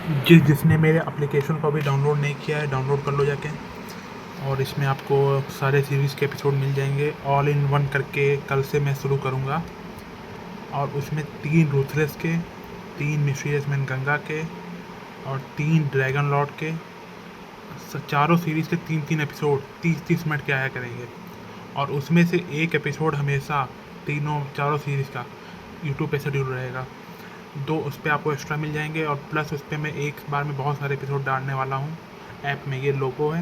जिसने मेरे एप्लीकेशन को अभी डाउनलोड नहीं किया है, डाउनलोड कर लो जाके। और इसमें आपको सारे सीरीज़ के एपिसोड मिल जाएंगे ऑल इन वन करके। कल से मैं शुरू करूँगा। और उसमें 3 रूथलेस के, 3 मिस्टीरियस मैन गंगा के और 3 ड्रैगन लॉर्ड के चारों सीरीज़ के 3-3 एपिसोड 30-30 मिनट के आया करेंगे। और उसमें से एक एपिसोड हमेशा तीनों चारों सीरीज़ का यूट्यूब पे शेड्यूल रहेगा। 2 उस पर आपको एक्स्ट्रा मिल जाएंगे और प्लस उस पर मैं एक बार में बहुत सारे एपिसोड डालने वाला हूँ। ऐप में ये लोगो है,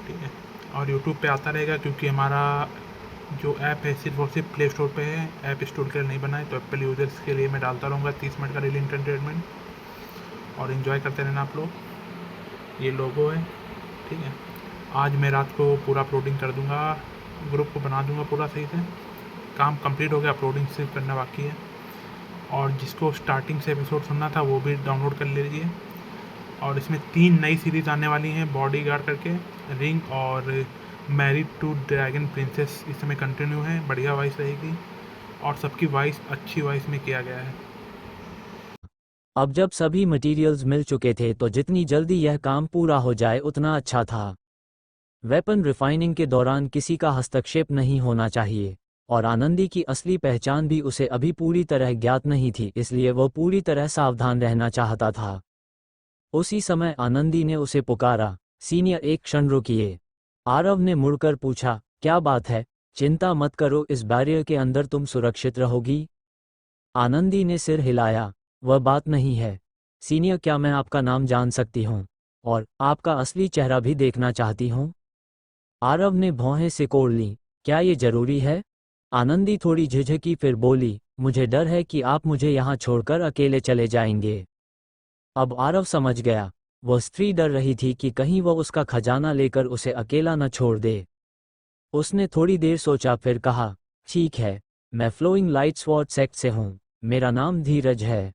ठीक है। और यूट्यूब पे आता रहेगा क्योंकि हमारा जो ऐप है सिर्फ और सिर्फ प्ले स्टोर पे है, ऐप स्टोर के लिए नहीं बना है। तो एप्पल यूज़र्स के लिए मैं डालता रहूँगा 30 मिनट का डेली एंटरटेनमेंट। और इन्जॉय करते रहना आप लोग। ये लोगो है, ठीक है। आज मैं रात को पूरा अपलोडिंग कर दूँगा, ग्रुप को बना दूँगा पूरा सही से। काम कंप्लीट हो गया, अपलोडिंग सिर्फ करना बाकी है। और जिसको स्टार्टिंग से एपिसोड सुनना था वो भी डाउनलोड कर लीजिए। और इसमें 3 नई सीरीज़ आने वाली हैं, बॉडीगार्ड करके, रिंग और मैरिड टू ड्रैगन प्रिंसेस। इस समय कंटिन्यू है, बढ़िया वॉइस रहेगी और सबकी वॉइस अच्छी वॉइस में किया गया है। अब जब सभी मटेरियल्स मिल चुके थे तो जितनी जल्दी यह काम पूरा हो जाए उतना अच्छा था। वेपन रिफाइनिंग के दौरान किसी का हस्तक्षेप नहीं होना चाहिए, और आनंदी की असली पहचान भी उसे अभी पूरी तरह ज्ञात नहीं थी, इसलिए वह पूरी तरह सावधान रहना चाहता था। उसी समय आनंदी ने उसे पुकारा। सीनियर एक क्षण रुकिए। आरव ने मुड़कर पूछा, क्या बात है? चिंता मत करो, इस बैरियर के अंदर तुम सुरक्षित रहोगी। आनंदी ने सिर हिलाया। वह बात नहीं है। सीनियर, क्या मैं आपका नाम जान सकती हूँ? और आपका असली चेहरा भी देखना चाहती हूँ। आरव ने भौहें सिकोड़ लीं। क्या ये जरूरी है? आनंदी थोड़ी झिझकी, फिर बोली, मुझे डर है कि आप मुझे यहाँ छोड़कर अकेले चले जाएंगे। अब आरव समझ गया। वह स्त्री डर रही थी कि कहीं वह उसका खजाना लेकर उसे अकेला न छोड़ दे। उसने थोड़ी देर सोचा, फिर कहा, ठीक है, मैं फ्लोइंग लाइट स्वॉर्ड सेक्ट से हूँ। मेरा नाम धीरज है।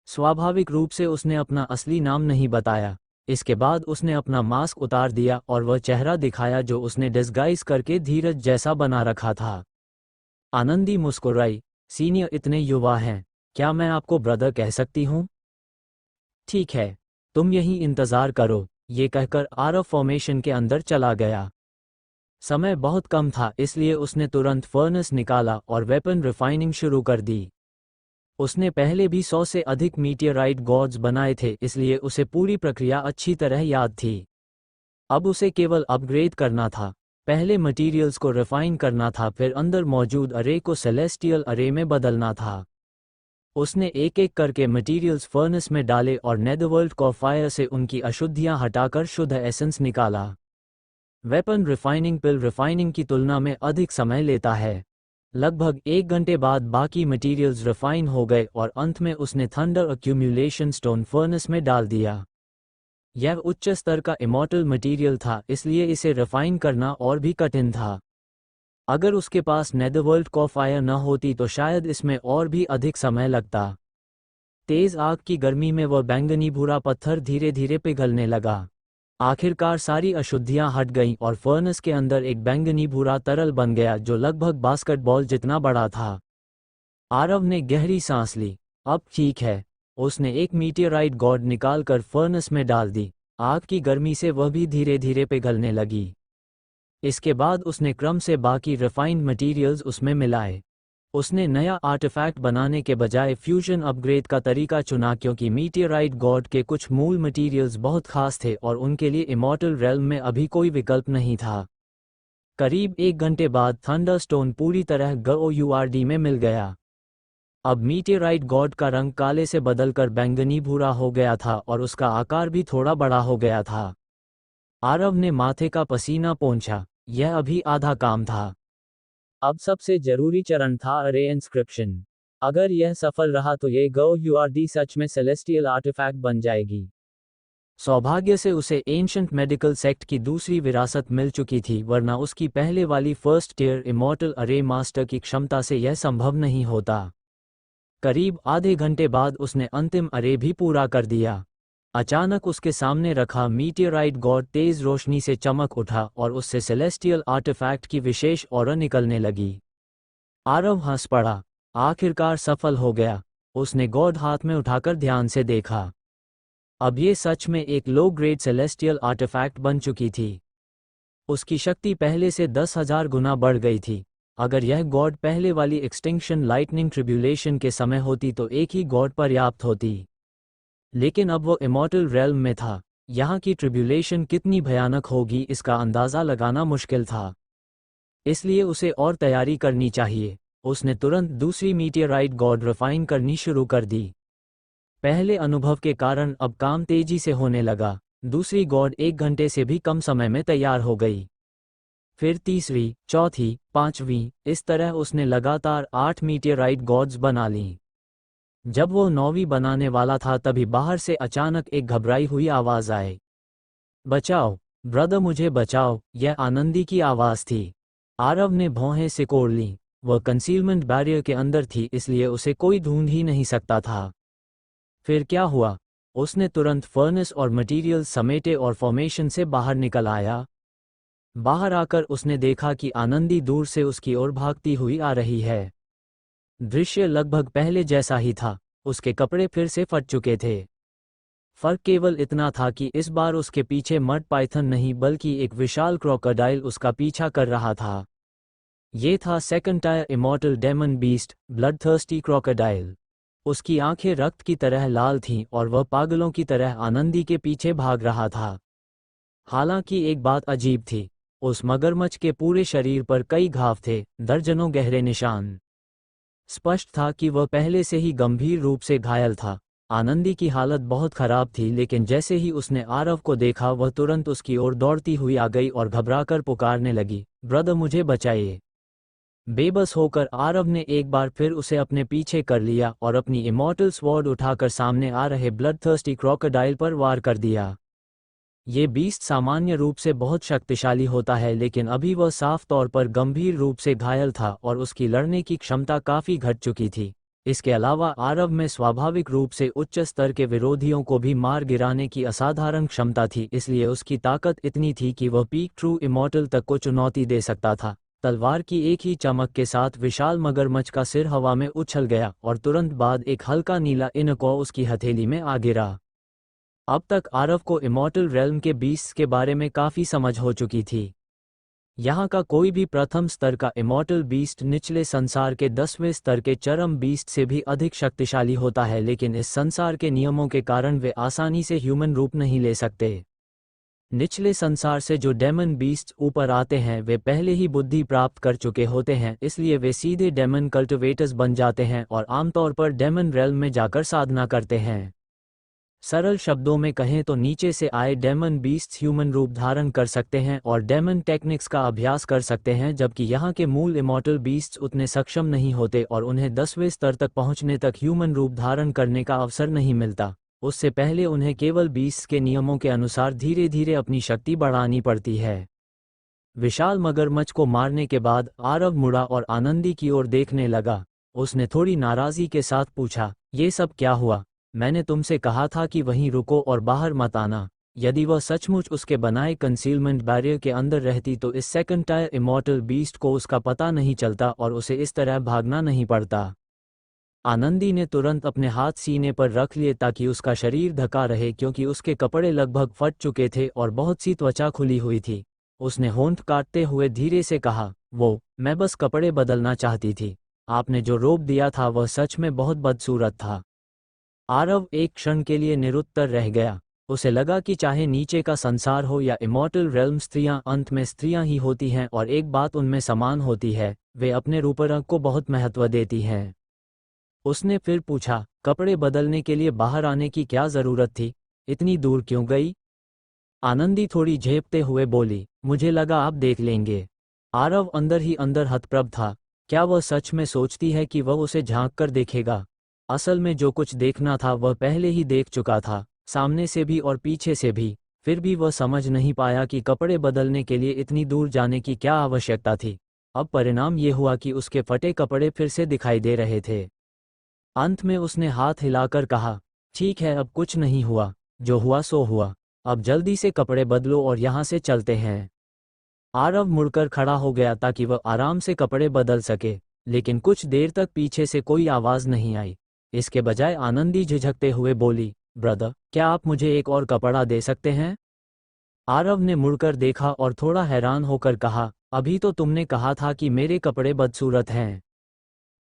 स्वाभाविक रूप से उसने अपना असली नाम नहीं बताया। इसके बाद उसने अपना मास्क उतार दिया और वह चेहरा दिखाया जो उसने डिस्गाइज करके धीरज जैसा बना रखा था। आनंदी मुस्कुराई। सीनियर इतने युवा हैं, क्या मैं आपको ब्रदर कह सकती हूँ? ठीक है, तुम यहीं इंतजार करो। ये कहकर आरव फॉर्मेशन के अंदर चला गया। समय बहुत कम था, इसलिए उसने तुरंत फर्नेस निकाला और वेपन रिफाइनिंग शुरू कर दी। उसने पहले भी 100 से अधिक मीटियोराइट गॉड्स बनाए थे, इसलिए उसे पूरी प्रक्रिया अच्छी तरह याद थी। अब उसे केवल अपग्रेड करना था। पहले मटेरियल्स को रिफाइन करना था, फिर अंदर मौजूद अरे को सेलेस्टियल अरे में बदलना था। उसने एक एक करके मटेरियल्स फर्नेस में डाले और नेदरवर्ल्ड कॉफायर से उनकी अशुद्धियां हटाकर शुद्ध एसेंस निकाला। वेपन रिफाइनिंग पिल रिफाइनिंग की तुलना में अधिक समय लेता है। लगभग 1 घंटे बाद बाकी मटेरियल्स रिफाइन हो गए और अंत में उसने थंडर अक्यूमुलेशन स्टोन फर्नेस में डाल दिया। यह उच्च स्तर का इमॉर्टल मटेरियल था, इसलिए इसे रिफाइन करना और भी कठिन था। अगर उसके पास नेदरवर्ल्ड कॉफायर न होती तो शायद इसमें और भी अधिक समय लगता। तेज आग की गर्मी में वह बैंगनी भूरा पत्थर धीरे धीरे पिघलने लगा। आखिरकार सारी अशुद्धियां हट गईं और फर्नेस के अंदर एक बैंगनी भूरा तरल बन गया जो लगभग बास्केटबॉल जितना बड़ा था। आरव ने गहरी सांस ली। अब ठीक है। उसने एक मीटियोराइट गॉड निकालकर फर्नेस में डाल दी। आग की गर्मी से वह भी धीरे धीरे पिघलने लगी। इसके बाद उसने क्रम से बाकी रिफाइंड मटेरियल्स उसमें मिलाए। उसने नया आर्टिफैक्ट बनाने के बजाय फ्यूजन अपग्रेड का तरीका चुना, क्योंकि मीटियोराइट गॉड के कुछ मूल मटेरियल्स बहुत खास थे और उनके लिए इमॉर्टल रेल्म में अभी कोई विकल्प नहीं था। करीब 1 घंटे बाद थंडरस्टोन पूरी तरह GOURD में मिल गया। अब मीटियोराइट गॉड का रंग काले से बदलकर बैंगनी भूरा हो गया था और उसका आकार भी थोड़ा बड़ा हो गया था। आरव ने माथे का पसीना पोंछा। यह अभी आधा काम था। अब सबसे जरूरी चरण था अरे इंस्क्रिप्शन। अगर यह सफल रहा तो ये GOURD सच में सेलेस्टियल आर्टिफैक्ट बन जाएगी। सौभाग्य से एंशंट एंशिएंट मेडिकल सेक्ट की दूसरी विरासत मिल चुकी थी, वरना उसकी पहले वाली फर्स्ट टियर इमॉर्टल अरे मास्टर की क्षमता से यह संभव नहीं होता। करीब आधे घंटे बाद उसने अंतिम अरे भी पूरा कर दिया। अचानक उसके सामने रखा मीटियोराइट गॉड तेज रोशनी से चमक उठा और उससे सेलेस्टियल आर्टिफैक्ट की विशेष ऑरा निकलने लगी। आरव हंस पड़ा। आखिरकार सफल हो गया। उसने गॉड हाथ में उठाकर ध्यान से देखा। अब ये सच में एक लो ग्रेड सेलेस्टियल आर्टिफैक्ट बन चुकी थी। उसकी शक्ति पहले से 10,000 गुना बढ़ गई थी। अगर यह गॉड पहले वाली एक्सटिंक्शन लाइटनिंग ट्रिब्यूलेशन के समय होती तो एक ही गॉड पर्याप्त होती। लेकिन अब वो इमॉर्टल रेल्म में था। यहाँ की ट्रिब्यूलेशन कितनी भयानक होगी इसका अंदाज़ा लगाना मुश्किल था। इसलिए उसे और तैयारी करनी चाहिए। उसने तुरंत दूसरी मीटियोराइट गॉड रिफाइन करनी शुरू कर दी। पहले अनुभव के कारण अब काम तेजी से होने लगा। दूसरी गॉड 1 घंटे से भी कम समय में तैयार हो गई। फिर तीसरी, चौथी, पांचवीं, इस तरह उसने लगातार 8 मीटियोराइट गॉड्स बना लीं। जब वो 9वीं बनाने वाला था तभी बाहर से अचानक एक घबराई हुई आवाज़ आई। बचाओ ब्रदर, मुझे बचाओ। यह आनंदी की आवाज़ थी। आरव ने भौहें सिकोड़ लीं। वह कंसीलमेंट बैरियर के अंदर थी, इसलिए उसे कोई ढूंढ ही नहीं सकता था। फिर क्या हुआ? उसने तुरंत फर्नेस और मटेरियल समेटे और फॉर्मेशन से बाहर निकल आया। बाहर आकर उसने देखा कि आनंदी दूर से उसकी ओर भागती हुई आ रही है। दृश्य लगभग पहले जैसा ही था। उसके कपड़े फिर से फट चुके थे। फर्क केवल इतना था कि इस बार उसके पीछे मड पाइथन नहीं बल्कि एक विशाल क्रोकोडाइल उसका पीछा कर रहा था। ये था second tier immortal demon beast, bloodthirsty crocodile. उसकी आंखें रक्त की तरह लाल थीं और वह पागलों की तरह आनंदी के पीछे भाग रहा था। हालांकि एक बात अजीब थी, उस मगरमच्छ के पूरे शरीर पर कई घाव थे, दर्जनों गहरे निशान। स्पष्ट था कि वह पहले से ही गंभीर रूप से घायल था। आनंदी की हालत बहुत खराब थी, लेकिन जैसे ही उसने आरव को देखा वह तुरंत उसकी ओर दौड़ती हुई आ गई और घबराकर पुकारने लगी, ब्रदर मुझे बचाइए। बेबस होकर आरव ने एक बार फिर उसे अपने पीछे कर लिया और अपनी इमॉर्टल स्वॉर्ड उठाकर सामने आ रहे ब्लडथर्स्टी क्रोकोडाइल पर वार कर दिया। ये बीस्ट सामान्य रूप से बहुत शक्तिशाली होता है, लेकिन अभी वह साफ तौर पर गंभीर रूप से घायल था और उसकी लड़ने की क्षमता काफ़ी घट चुकी थी। इसके अलावा आरव में स्वाभाविक रूप से उच्च स्तर के विरोधियों को भी मार गिराने की असाधारण क्षमता थी, इसलिए उसकी ताकत इतनी थी कि वह पीक ट्रू इमॉर्टल तक को चुनौती दे सकता था। तलवार की एक ही चमक के साथ विशाल मगरमच्छ का सिर हवा में उछल गया और तुरंत बाद एक हल्का नीला इनको उसकी हथेली में आ गिरा। अब तक आरव को इमॉर्टल रेल्म के बीस्ट के बारे में काफ़ी समझ हो चुकी थी। यहाँ का कोई भी प्रथम स्तर का इमॉर्टल बीस्ट निचले संसार के 10वें स्तर के चरम बीस्ट से भी अधिक शक्तिशाली होता है, लेकिन इस संसार के नियमों के कारण वे आसानी से ह्यूमन रूप नहीं ले सकते। निचले संसार से जो डेमन बीस्ट ऊपर आते हैं वे पहले ही बुद्धि प्राप्त कर चुके होते हैं, इसलिए वे सीधे डेमन कल्टिवेटर्स बन जाते हैं और आमतौर पर डेमन रेल्म में जाकर साधना करते हैं। सरल शब्दों में कहें तो नीचे से आए डेमन बीस्ट्स ह्यूमन रूप धारण कर सकते हैं और डेमन टेक्निक्स का अभ्यास कर सकते हैं, जबकि यहाँ के मूल इमॉर्टल बीस्ट्स उतने सक्षम नहीं होते और उन्हें 10वें स्तर तक पहुँचने तक ह्यूमन रूप धारण करने का अवसर नहीं मिलता। उससे पहले उन्हें केवल बीस्ट्स के नियमों के अनुसार धीरे धीरे अपनी शक्ति बढ़ानी पड़ती है। विशाल मगरमच्छ को मारने के बाद आरव मुड़ा और आनंदी की ओर देखने लगा। उसने थोड़ी नाराज़गी के साथ पूछा, ये सब क्या हुआ? मैंने तुमसे कहा था कि वहीं रुको और बाहर मत आना। यदि वह सचमुच उसके बनाए कंसीलमेंट बैरियर के अंदर रहती तो इस सेकंड टायर इमॉर्टल बीस्ट को उसका पता नहीं चलता और उसे इस तरह भागना नहीं पड़ता। आनंदी ने तुरंत अपने हाथ सीने पर रख लिए ताकि उसका शरीर ढका रहे, क्योंकि उसके कपड़े लगभग फट चुके थे और बहुत सी त्वचा खुली हुई थी। उसने होंठ काटते हुए धीरे से कहा, मैं बस कपड़े बदलना चाहती थी। आपने जो रोब दिया था वह सच में बहुत बदसूरत था। आरव एक क्षण के लिए निरुत्तर रह गया। उसे लगा कि चाहे नीचे का संसार हो या इमॉर्टल रेल्म, स्त्रियां अंत में स्त्रियां ही होती हैं और एक बात उनमें समान होती है, वे अपने रूपरंग को बहुत महत्व देती हैं। उसने फिर पूछा, कपड़े बदलने के लिए बाहर आने की क्या ज़रूरत थी? इतनी दूर क्यों गई? आनंदी थोड़ी झेपते हुए बोली, मुझे लगा आप देख लेंगे। आरव अंदर ही अंदर हतप्रभ था। क्या वह सच में सोचती है कि वह उसे झांक कर देखेगा? असल में जो कुछ देखना था वह पहले ही देख चुका था, सामने से भी और पीछे से भी। फिर भी वह समझ नहीं पाया कि कपड़े बदलने के लिए इतनी दूर जाने की क्या आवश्यकता थी। अब परिणाम ये हुआ कि उसके फटे कपड़े फिर से दिखाई दे रहे थे। अंत में उसने हाथ हिलाकर कहा, ठीक है, अब कुछ नहीं हुआ, जो हुआ सो हुआ। अब जल्दी से कपड़े बदलो और यहाँ से चलते हैं। आरव मुड़कर खड़ा हो गया ताकि वह आराम से कपड़े बदल सके, लेकिन कुछ देर तक पीछे से कोई आवाज़ नहीं आई। इसके बजाय आनंदी झिझकते हुए बोली, ब्रदर, क्या आप मुझे एक और कपड़ा दे सकते हैं? आरव ने मुड़कर देखा और थोड़ा हैरान होकर कहा, अभी तो तुमने कहा था कि मेरे कपड़े बदसूरत हैं।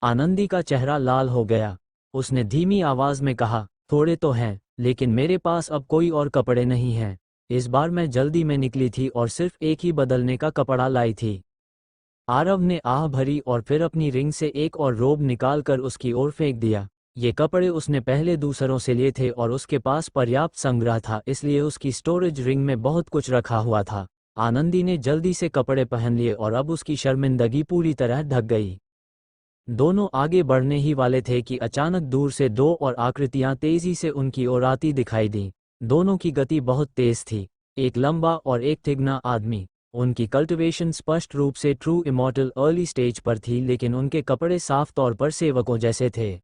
आनंदी का चेहरा लाल हो गया। उसने धीमी आवाज में कहा, थोड़े तो हैं, लेकिन मेरे पास अब कोई और कपड़े नहीं हैं। इस बार मैं जल्दी में निकली थी और सिर्फ एक ही बदलने का कपड़ा लाई थी। आरव ने आह भरी और फिर अपनी रिंग से एक और रोब निकालकर उसकी ओर फेंक दिया। ये कपड़े उसने पहले दूसरों से लिए थे और उसके पास पर्याप्त संग्रह था, इसलिए उसकी स्टोरेज रिंग में बहुत कुछ रखा हुआ था। आनंदी ने जल्दी से कपड़े पहन लिए और अब उसकी शर्मिंदगी पूरी तरह ढक गई। दोनों आगे बढ़ने ही वाले थे कि अचानक दूर से दो और आकृतियां तेजी से उनकी ओर आती दिखाई दी। दोनों की गति बहुत तेज थी, एक लंबा और एक तिगना आदमी। उनकी कल्टिवेशन स्पष्ट रूप से ट्रू इमॉर्टल अर्ली स्टेज पर थी, लेकिन उनके कपड़े साफ तौर पर सेवकों जैसे थे।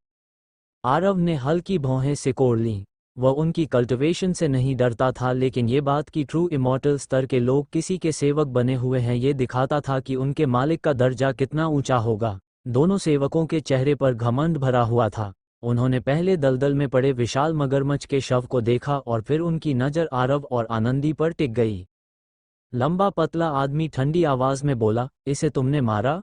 आरव ने हल्की भौहें सिकोड़ लीं। वह उनकी कल्टिवेशन से नहीं डरता था, लेकिन ये बात कि ट्रू इमॉर्टल स्तर के लोग किसी के सेवक बने हुए हैं, ये दिखाता था कि उनके मालिक का दर्जा कितना ऊंचा होगा। दोनों सेवकों के चेहरे पर घमंड भरा हुआ था। उन्होंने पहले दलदल में पड़े विशाल मगरमच्छ के शव को देखा और फिर उनकी नज़र आरव और आनंदी पर टिक गई। लंबा पतला आदमी ठंडी आवाज में बोला, इसे तुमने मारा?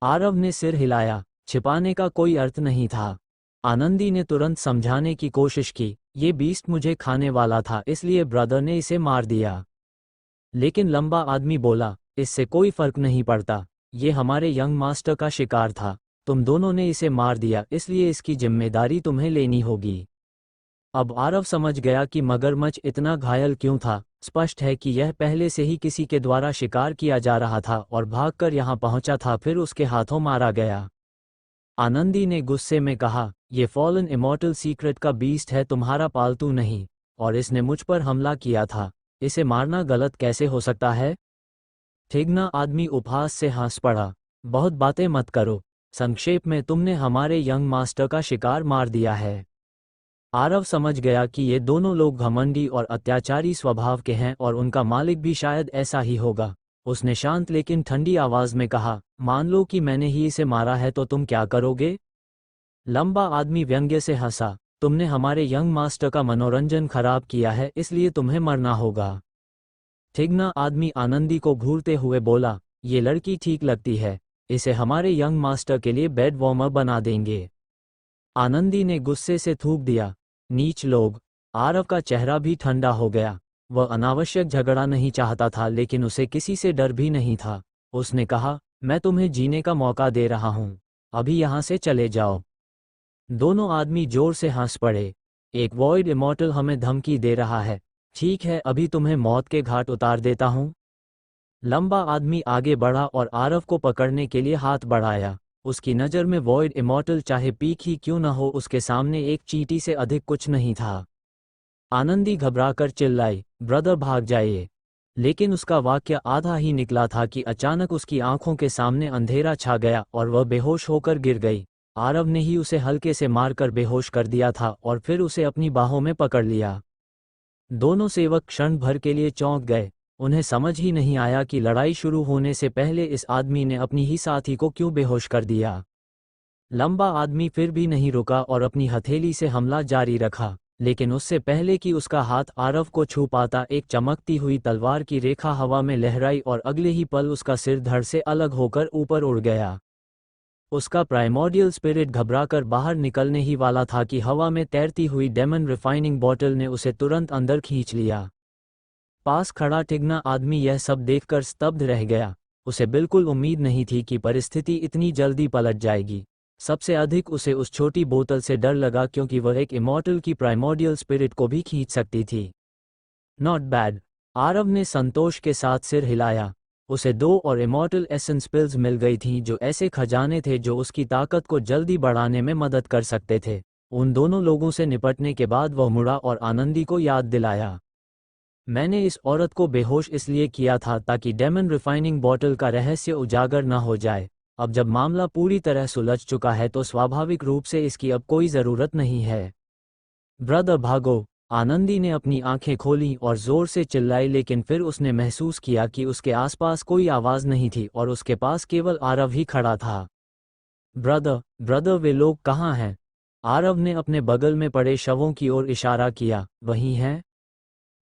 आरव ने सिर हिलाया। छिपाने का कोई अर्थ नहीं था। आनंदी ने तुरंत समझाने की कोशिश की, ये बीस्ट मुझे खाने वाला था, इसलिए ब्रदर ने इसे मार दिया। लेकिन लंबा आदमी बोला, इससे कोई फर्क नहीं पड़ता, ये हमारे यंग मास्टर का शिकार था। तुम दोनों ने इसे मार दिया, इसलिए इसकी जिम्मेदारी तुम्हें लेनी होगी। अब आरव समझ गया कि मगरमच्छ इतना घायल क्यों था। स्पष्ट है कि यह पहले से ही किसी के द्वारा शिकार किया जा रहा था और भागकर यहाँ पहुंचा था, फिर उसके हाथों मारा गया। आनंदी ने गुस्से में कहा, ये फॉलन इमॉर्टल सीक्रेट का बीस्ट है, तुम्हारा पालतू नहीं, और इसने मुझ पर हमला किया था। इसे मारना गलत कैसे हो सकता है? ठिगना आदमी उपहास से हंस पड़ा। बहुत बातें मत करो। संक्षेप में, तुमने हमारे यंग मास्टर का शिकार मार दिया है। आरव समझ गया कि ये दोनों लोग घमंडी और अत्याचारी स्वभाव के हैं और उनका मालिक भी शायद ऐसा ही होगा। उसने शांत लेकिन ठंडी आवाज में कहा, मान लो कि मैंने ही इसे मारा है तो तुम क्या करोगे? लंबा आदमी व्यंग्य से हंसा, तुमने हमारे यंग मास्टर का मनोरंजन खराब किया है, इसलिए तुम्हें मरना होगा। ठिगना आदमी आनंदी को घूरते हुए बोला, ये लड़की ठीक लगती है, इसे हमारे यंग मास्टर के लिए बेड वार्मर बना देंगे। आनंदी ने गुस्से से थूक दिया, नीच लोग। आरव का चेहरा भी ठंडा हो गया। वह अनावश्यक झगड़ा नहीं चाहता था, लेकिन उसे किसी से डर भी नहीं था। उसने कहा, मैं तुम्हें जीने का मौका दे रहा हूं, अभी यहां से चले जाओ। दोनों आदमी जोर से हंस पड़े। एक वॉइड इमॉर्टल हमें धमकी दे रहा है। ठीक है, अभी तुम्हें मौत के घाट उतार देता हूं। लंबा आदमी आगे बढ़ा और आरव को पकड़ने के लिए हाथ बढ़ाया। उसकी नज़र में वॉइड इमॉर्टल चाहे पीक ही क्यों न हो, उसके सामने एक चींटी से अधिक कुछ नहीं था। आनंदी घबराकर चिल्लाई, ब्रदर भाग जाइए। लेकिन उसका वाक्य आधा ही निकला था कि अचानक उसकी आंखों के सामने अंधेरा छा गया और वह बेहोश होकर गिर गई। आरव ने ही उसे हल्के से मारकर बेहोश कर दिया था और फिर उसे अपनी बाहों में पकड़ लिया। दोनों सेवक क्षण भर के लिए चौंक गए। उन्हें समझ ही नहीं आया कि लड़ाई शुरू होने से पहले इस आदमी ने अपनी ही साथी को क्यों बेहोश कर दिया। लंबा आदमी फिर भी नहीं रुका और अपनी हथेली से हमला जारी रखा, लेकिन उससे पहले कि उसका हाथ आरव को छू पाता, एक चमकती हुई तलवार की रेखा हवा में लहराई और अगले ही पल उसका सिर धड़ से अलग होकर ऊपर उड़ गया। उसका प्राइमोर्डियल स्पिरिट घबराकर बाहर निकलने ही वाला था कि हवा में तैरती हुई डेमन रिफाइनिंग बॉटल ने उसे तुरंत अंदर खींच लिया। पास खड़ा ठिगना आदमी यह सब देखकर स्तब्ध रह गया। उसे बिल्कुल उम्मीद नहीं थी कि परिस्थिति इतनी जल्दी पलट जाएगी। सबसे अधिक उसे उस छोटी बोतल से डर लगा, क्योंकि वह एक इमॉर्टल की प्राइमोर्डियल स्पिरिट को भी खींच सकती थी। Not bad. आरव ने संतोष के साथ सिर हिलाया। उसे 2 और इमॉर्टल एसेंस पिल्स मिल गई थीं, जो ऐसे खजाने थे जो उसकी ताकत को जल्दी बढ़ाने में मदद कर सकते थे। उन दोनों लोगों से निपटने के बाद वह मुड़ा और आनंदी को याद दिलाया, मैंने इस औरत को बेहोश इसलिए किया था ताकि डेमन रिफाइनिंग बॉटल का रहस्य उजागर न हो जाए। अब जब मामला पूरी तरह सुलझ चुका है तो स्वाभाविक रूप से इसकी अब कोई ज़रूरत नहीं है। ब्रदर भागो। आनंदी ने अपनी आंखें खोलीं और जोर से चिल्लाई, लेकिन फिर उसने महसूस किया कि उसके आसपास कोई आवाज़ नहीं थी और उसके पास केवल आरव ही खड़ा था। ब्रदर, वे लोग कहाँ हैं? आरव ने अपने बगल में पड़े शवों की ओर इशारा किया। वही हैं?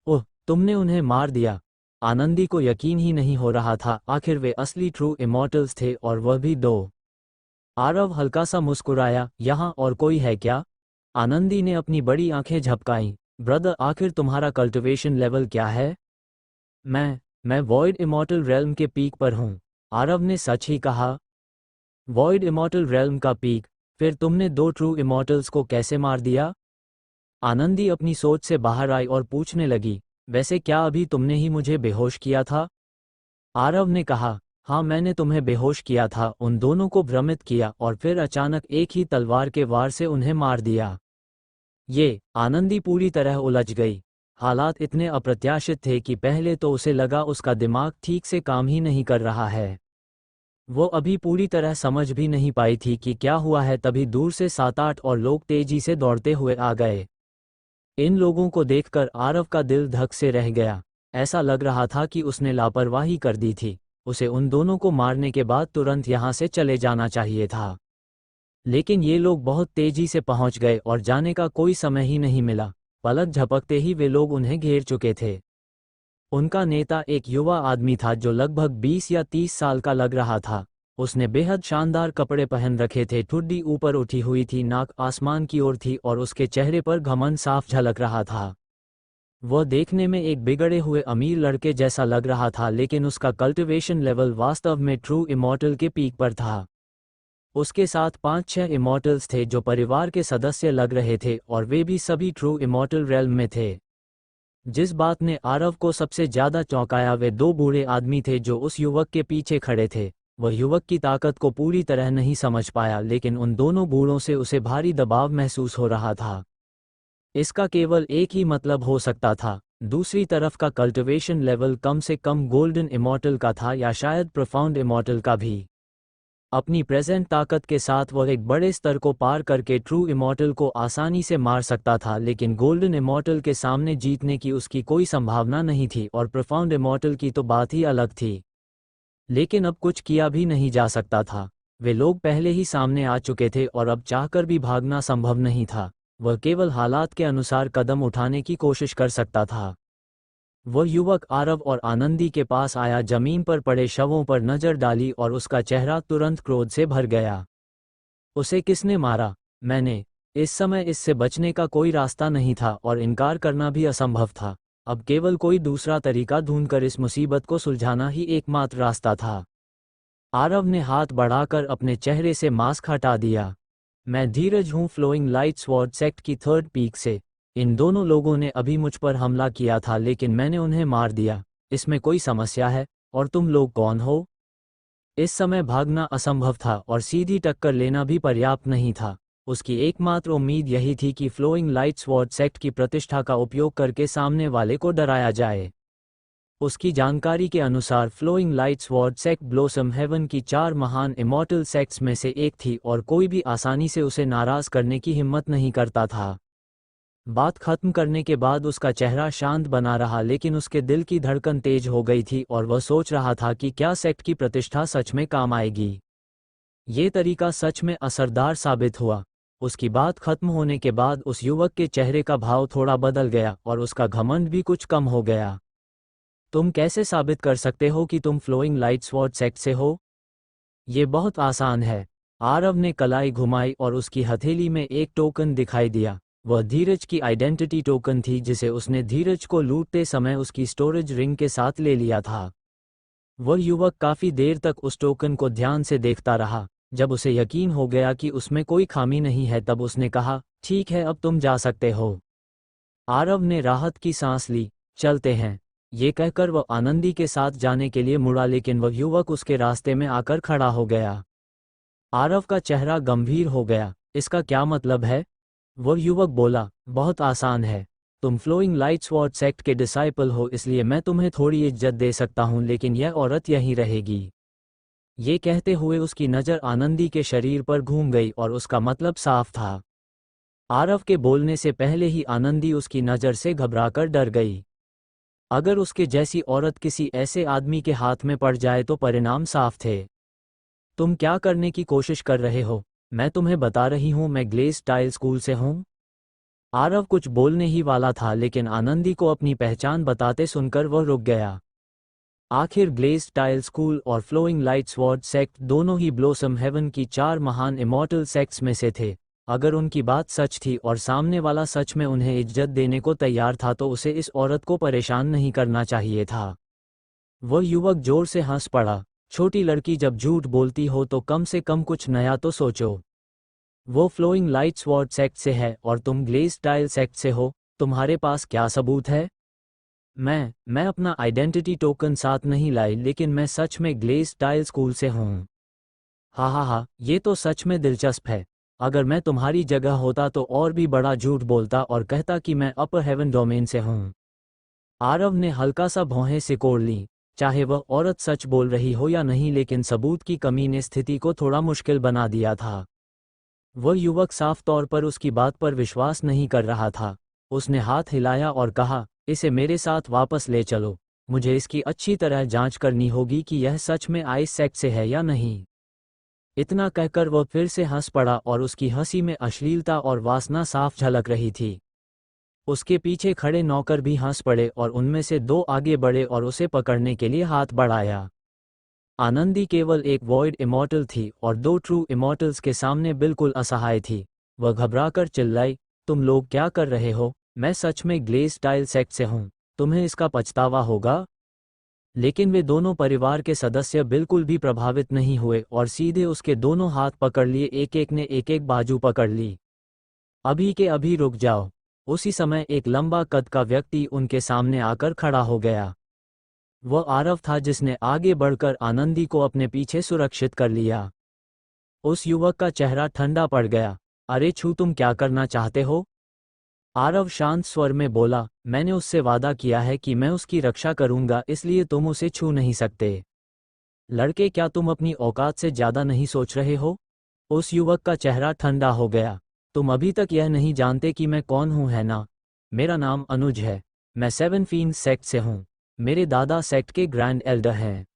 ओह, तुमने उन्हें मार दिया। आनंदी को यकीन ही नहीं हो रहा था, आखिर वे असली ट्रू इमॉर्टल्स थे और वह भी दो। आरव हल्का सा मुस्कुराया। यहाँ और कोई है क्या? आनंदी ने अपनी बड़ी आंखें झपकाईं। ब्रदर, आखिर तुम्हारा कल्टिवेशन लेवल क्या है? मैं वॉइड इमॉर्टल रेल्म के पीक पर हूँ। आरव ने सच ही कहा। वॉइड इमॉर्टल रेल्म का पीक? फिर तुमने दो ट्रू इमॉर्टल्स को कैसे मार दिया? आनंदी अपनी सोच से बाहर आई और पूछने लगी, वैसे क्या अभी तुमने ही मुझे बेहोश किया था? आरव ने कहा, हाँ, मैंने तुम्हें बेहोश किया था, उन दोनों को भ्रमित किया और फिर अचानक एक ही तलवार के वार से उन्हें मार दिया। ये, आनंदी पूरी तरह उलझ गई। हालात इतने अप्रत्याशित थे कि पहले तो उसे लगा उसका दिमाग ठीक से काम ही नहीं कर रहा है। वो अभी पूरी तरह समझ भी नहीं पाई थी कि क्या हुआ है। तभी दूर से 7-8 और लोग तेजी से दौड़ते हुए आ गए। इन लोगों को देखकर आरव का दिल धक से रह गया। ऐसा लग रहा था कि उसने लापरवाही कर दी थी। उसे उन दोनों को मारने के बाद तुरंत यहाँ से चले जाना चाहिए था। लेकिन ये लोग बहुत तेजी से पहुंच गए और जाने का कोई समय ही नहीं मिला। पलक झपकते ही वे लोग उन्हें घेर चुके थे। उनका नेता एक युवा आदमी था जो लगभग 20 या 30 साल का लग रहा था। उसने बेहद शानदार कपड़े पहन रखे थे, ठुड्डी ऊपर उठी हुई थी, नाक आसमान की ओर थी और उसके चेहरे पर घमंड साफ झलक रहा था। वह देखने में एक बिगड़े हुए अमीर लड़के जैसा लग रहा था, लेकिन उसका कल्टिवेशन लेवल वास्तव में ट्रू इमॉर्टल के पीक पर था। उसके साथ 5-6 इमॉर्टल्स थे जो परिवार के सदस्य लग रहे थे और वे भी सभी ट्रू इमॉर्टल रेल्म में थे। जिस बात ने आरव को सबसे ज्यादा चौंकाया वे दो बूढ़े आदमी थे जो उस युवक के पीछे खड़े थे। वह युवक की ताकत को पूरी तरह नहीं समझ पाया, लेकिन उन दोनों बूढ़ों से उसे भारी दबाव महसूस हो रहा था। इसका केवल एक ही मतलब हो सकता था, दूसरी तरफ का कल्टिवेशन लेवल कम से कम गोल्डन इमॉर्टल का था या शायद प्रोफाउंड इमॉर्टल का भी। अपनी प्रेजेंट ताकत के साथ वह एक बड़े स्तर को पार करके ट्रू इमॉर्टल को आसानी से मार सकता था, लेकिन गोल्डन इमॉर्टल के सामने जीतने की उसकी कोई संभावना नहीं थी और प्रोफाउंड इमॉर्टल की तो बात ही अलग थी। लेकिन अब कुछ किया भी नहीं जा सकता था। वे लोग पहले ही सामने आ चुके थे और अब चाहकर भी भागना संभव नहीं था। वह केवल हालात के अनुसार कदम उठाने की कोशिश कर सकता था। वह युवक आरव और आनंदी के पास आया, जमीन पर पड़े शवों पर नजर डाली और उसका चेहरा तुरंत क्रोध से भर गया। उसे किसने मारा? मैंने। इस समय इससे बचने का कोई रास्ता नहीं था और इनकार करना भी असंभव था। अब केवल कोई दूसरा तरीका ढूंढकर इस मुसीबत को सुलझाना ही एकमात्र रास्ता था। आरव ने हाथ बढ़ाकर अपने चेहरे से मास्क हटा दिया। मैं धीरज हूँ, फ्लोइंग लाइट स्वॉर्ड सेक्ट की 3rd पीक से। इन दोनों लोगों ने अभी मुझ पर हमला किया था, लेकिन मैंने उन्हें मार दिया। इसमें कोई समस्या है? और तुम लोग कौन हो? इस समय भागना असंभव था और सीधी टक्कर लेना भी पर्याप्त नहीं था। उसकी एकमात्र उम्मीद यही थी कि फ्लोइंग लाइट स्वॉर्ड सेक्ट की प्रतिष्ठा का उपयोग करके सामने वाले को डराया जाए। उसकी जानकारी के अनुसार flowing light sword sect blossom heaven की 4 महान इमॉर्टल सेक्ट्स में से एक थी और कोई भी आसानी से उसे नाराज करने की हिम्मत नहीं करता था। बात खत्म करने के बाद उसका चेहरा शांत बना रहा, लेकिन उसके दिल की धड़कन तेज हो गई थी और वह सोच रहा था कि क्या सेक्ट की प्रतिष्ठा सच में काम आएगी। ये तरीका सच में असरदार साबित हुआ। उसकी बात खत्म होने के बाद उस युवक के चेहरे का भाव थोड़ा बदल गया और उसका घमंड भी कुछ कम हो गया। तुम कैसे साबित कर सकते हो कि तुम फ्लोइंग लाइट स्वॉर्ड सेक्ट से हो? ये बहुत आसान है। आरव ने कलाई घुमाई और उसकी हथेली में एक टोकन दिखाई दिया। वह धीरज की आइडेंटिटी टोकन थी जिसे उसने धीरज को लूटते समय उसकी स्टोरेज रिंग के साथ ले लिया था। वह युवक काफी देर तक उस टोकन को ध्यान से देखता रहा। जब उसे यकीन हो गया कि उसमें कोई खामी नहीं है, तब उसने कहा, ठीक है, अब तुम जा सकते हो। आरव ने राहत की सांस ली। चलते हैं। ये कहकर वह आनंदी के साथ जाने के लिए मुड़ा, लेकिन वह युवक उसके रास्ते में आकर खड़ा हो गया। आरव का चेहरा गंभीर हो गया। इसका क्या मतलब है? वह युवक बोला, बहुत आसान है। तुम फ्लोइंग लाइट स्वॉर्ड सेक्ट के डिसाइपल हो, इसलिए मैं तुम्हें थोड़ी इज्जत दे सकता हूं, लेकिन यह औरत यहीं रहेगी। ये कहते हुए उसकी नज़र आनंदी के शरीर पर घूम गई और उसका मतलब साफ था। आरव के बोलने से पहले ही आनंदी उसकी नज़र से घबराकर डर गई। अगर उसके जैसी औरत किसी ऐसे आदमी के हाथ में पड़ जाए तो परिणाम साफ थे। तुम क्या करने की कोशिश कर रहे हो? मैं तुम्हें बता रही हूँ, मैं ग्लेज़ टाइल स्कूल से हूँ। आरव कुछ बोलने ही वाला था, लेकिन आनंदी को अपनी पहचान बताते सुनकर वह रुक गया। आखिर ग्लेज़ टाइल स्कूल और फ्लोइंग लाइट स्वॉर्ड सेक्ट दोनों ही ब्लोसम हेवन की 4 महान इमॉर्टल सेक्ट्स में से थे। अगर उनकी बात सच थी और सामने वाला सच में उन्हें इज्जत देने को तैयार था, तो उसे इस औरत को परेशान नहीं करना चाहिए था। वह युवक जोर से हंस पड़ा। छोटी लड़की जब झूठ बोलती हो तो कम से कम कुछ नया तो सोचो। वो फ्लोइंग लाइट स्वॉर्ड सेक्ट से है और तुम ग्लेज़ टाइल सेक्ट से हो। तुम्हारे पास क्या सबूत है? मैं अपना आइडेंटिटी टोकन साथ नहीं लाई, लेकिन मैं सच में ग्लेज़ टाइल स्कूल से हूँ। हा, ये तो सच में दिलचस्प है। अगर मैं तुम्हारी जगह होता तो और भी बड़ा झूठ बोलता और कहता कि मैं अपर हेवन डोमेन से हूँ। आरव ने हल्का सा भौहें सिकोड़ ली। चाहे वह औरत सच बोल रही हो या नहीं, लेकिन सबूत की कमी ने स्थिति को थोड़ा मुश्किल बना दिया था। वह युवक साफ तौर पर उसकी बात पर विश्वास नहीं कर रहा था। उसने हाथ हिलाया और कहा, इसे मेरे साथ वापस ले चलो। मुझे इसकी अच्छी तरह जांच करनी होगी कि यह सच में आइस सेक्ट से है या नहीं। इतना कहकर वह फिर से हंस पड़ा और उसकी हंसी में अश्लीलता और वासना साफ झलक रही थी। उसके पीछे खड़े नौकर भी हंस पड़े और उनमें से 2 आगे बढ़े और उसे पकड़ने के लिए हाथ बढ़ाया। आनंदी केवल एक वॉइड इमॉर्टल थी और 2 ट्रू इमॉर्टल्स के सामने बिल्कुल असहाय थी। वह घबराकर चिल्लाई, तुम लोग क्या कर रहे हो? मैं सच में ग्लेज़ टाइल सेक्ट से हूँ। तुम्हें इसका पछतावा होगा। लेकिन वे दोनों परिवार के सदस्य बिल्कुल भी प्रभावित नहीं हुए और सीधे उसके दोनों हाथ पकड़ लिए। एक-एक ने एक-एक बाजू पकड़ ली। अभी के अभी रुक जाओ। उसी समय एक लंबा कद का व्यक्ति उनके सामने आकर खड़ा हो गया। वह आरव था, जिसने आगे बढ़कर आनंदी को अपने पीछे सुरक्षित कर लिया। उस युवक का चेहरा ठंडा पड़ गया। अरे छू, तुम क्या करना चाहते हो? आरव शांत स्वर में बोला, मैंने उससे वादा किया है कि मैं उसकी रक्षा करूंगा, इसलिए तुम उसे छू नहीं सकते। लड़के, क्या तुम अपनी औकात से ज्यादा नहीं सोच रहे हो? उस युवक का चेहरा ठंडा हो गया। तुम अभी तक यह नहीं जानते कि मैं कौन हूं, है ना? मेरा नाम अनुज है। मैं 7 फीन सेक्ट से हूं। मेरे दादा सेक्ट के ग्रैंड एल्डर हैं।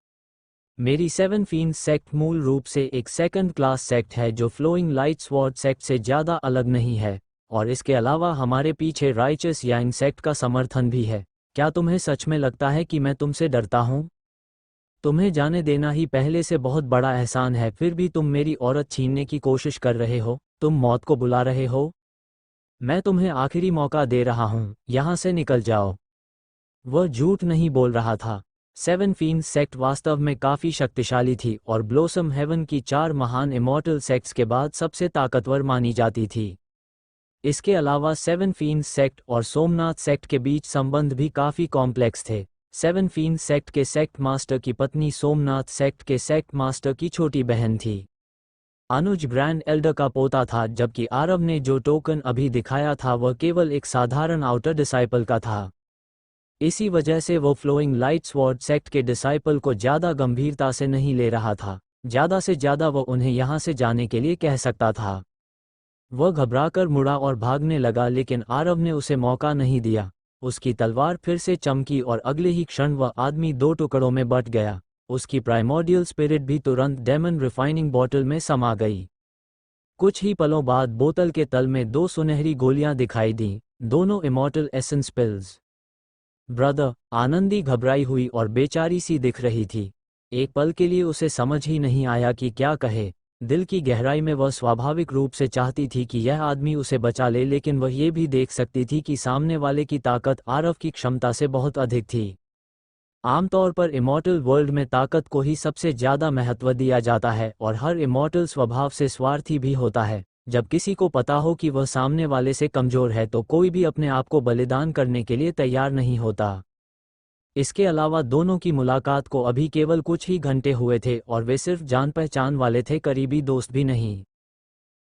मेरी 7 फीन सेक्ट मूल रूप से एक सेकंड क्लास सेक्ट है जो फ्लोइंग लाइट स्वॉर्ड सेक्ट से ज़्यादा अलग नहीं है, और इसके अलावा हमारे पीछे राइचस यांग सेक्ट का समर्थन भी है। क्या तुम्हें सच में लगता है कि मैं तुमसे डरता हूँ? तुम्हें जाने देना ही पहले से बहुत बड़ा एहसान है, फिर भी तुम मेरी औरत छीनने की कोशिश कर रहे हो। तुम मौत को बुला रहे हो। मैं तुम्हें आखिरी मौका दे रहा हूँ, यहाँ से निकल जाओ। वह झूठ नहीं बोल रहा था। 7 फीन सेक्ट वास्तव में काफ़ी शक्तिशाली थी और ब्लोसम हेवन की 4 महान इमॉर्टल सेक्ट्स के बाद सबसे ताकतवर मानी जाती थी। इसके अलावा 7 फीन सेक्ट और सोमनाथ सेक्ट के बीच संबंध भी काफ़ी कॉम्प्लेक्स थे। 7 फीन सेक्ट के सेक्ट मास्टर की पत्नी सोमनाथ सेक्ट के सेक्ट मास्टर की छोटी बहन थी। अनुज ग्रैंड एल्डर का पोता था, जबकि आरव ने जो टोकन अभी दिखाया था वह केवल एक साधारण आउटर डिसाइपल का था। इसी वजह से वो फ्लोइंग लाइट स्वॉर्ड सेक्ट के डिसाइपल को ज़्यादा गंभीरता से नहीं ले रहा था। ज़्यादा से ज़्यादा वो उन्हें यहाँ से जाने के लिए कह सकता था। वह घबराकर मुड़ा और भागने लगा, लेकिन आरव ने उसे मौका नहीं दिया। उसकी तलवार फिर से चमकी और अगले ही क्षण वह आदमी 2 टुकड़ों में बट गया। उसकी प्राइमोर्डियल स्पिरिट भी तुरंत डेमन रिफाइनिंग बॉटल में समा गई। कुछ ही पलों बाद बोतल के तल में 2 सुनहरी गोलियां दिखाई दीं, दोनों immortal essence pills. Brother, Anandi घबराई हुई और बेचारी सी दिख रही थी। एक पल के लिए उसे समझ ही नहीं आया कि क्या कहे। दिल की गहराई में वह स्वाभाविक रूप से चाहती थी कि यह आदमी उसे बचा ले, लेकिन वह ये भी देख सकती थी कि सामने वाले की ताकत आरव की क्षमता से बहुत अधिक थी। आमतौर पर इमॉर्टल वर्ल्ड में ताकत को ही सबसे ज़्यादा महत्व दिया जाता है और हर इमॉर्टल स्वभाव से स्वार्थी भी होता है। जब किसी को पता हो कि वह सामने वाले से कमज़ोर है तो कोई भी अपने आप को बलिदान करने के लिए तैयार नहीं होता। इसके अलावा दोनों की मुलाकात को अभी केवल कुछ ही घंटे हुए थे और वे सिर्फ जान पहचान वाले थे, करीबी दोस्त भी नहीं।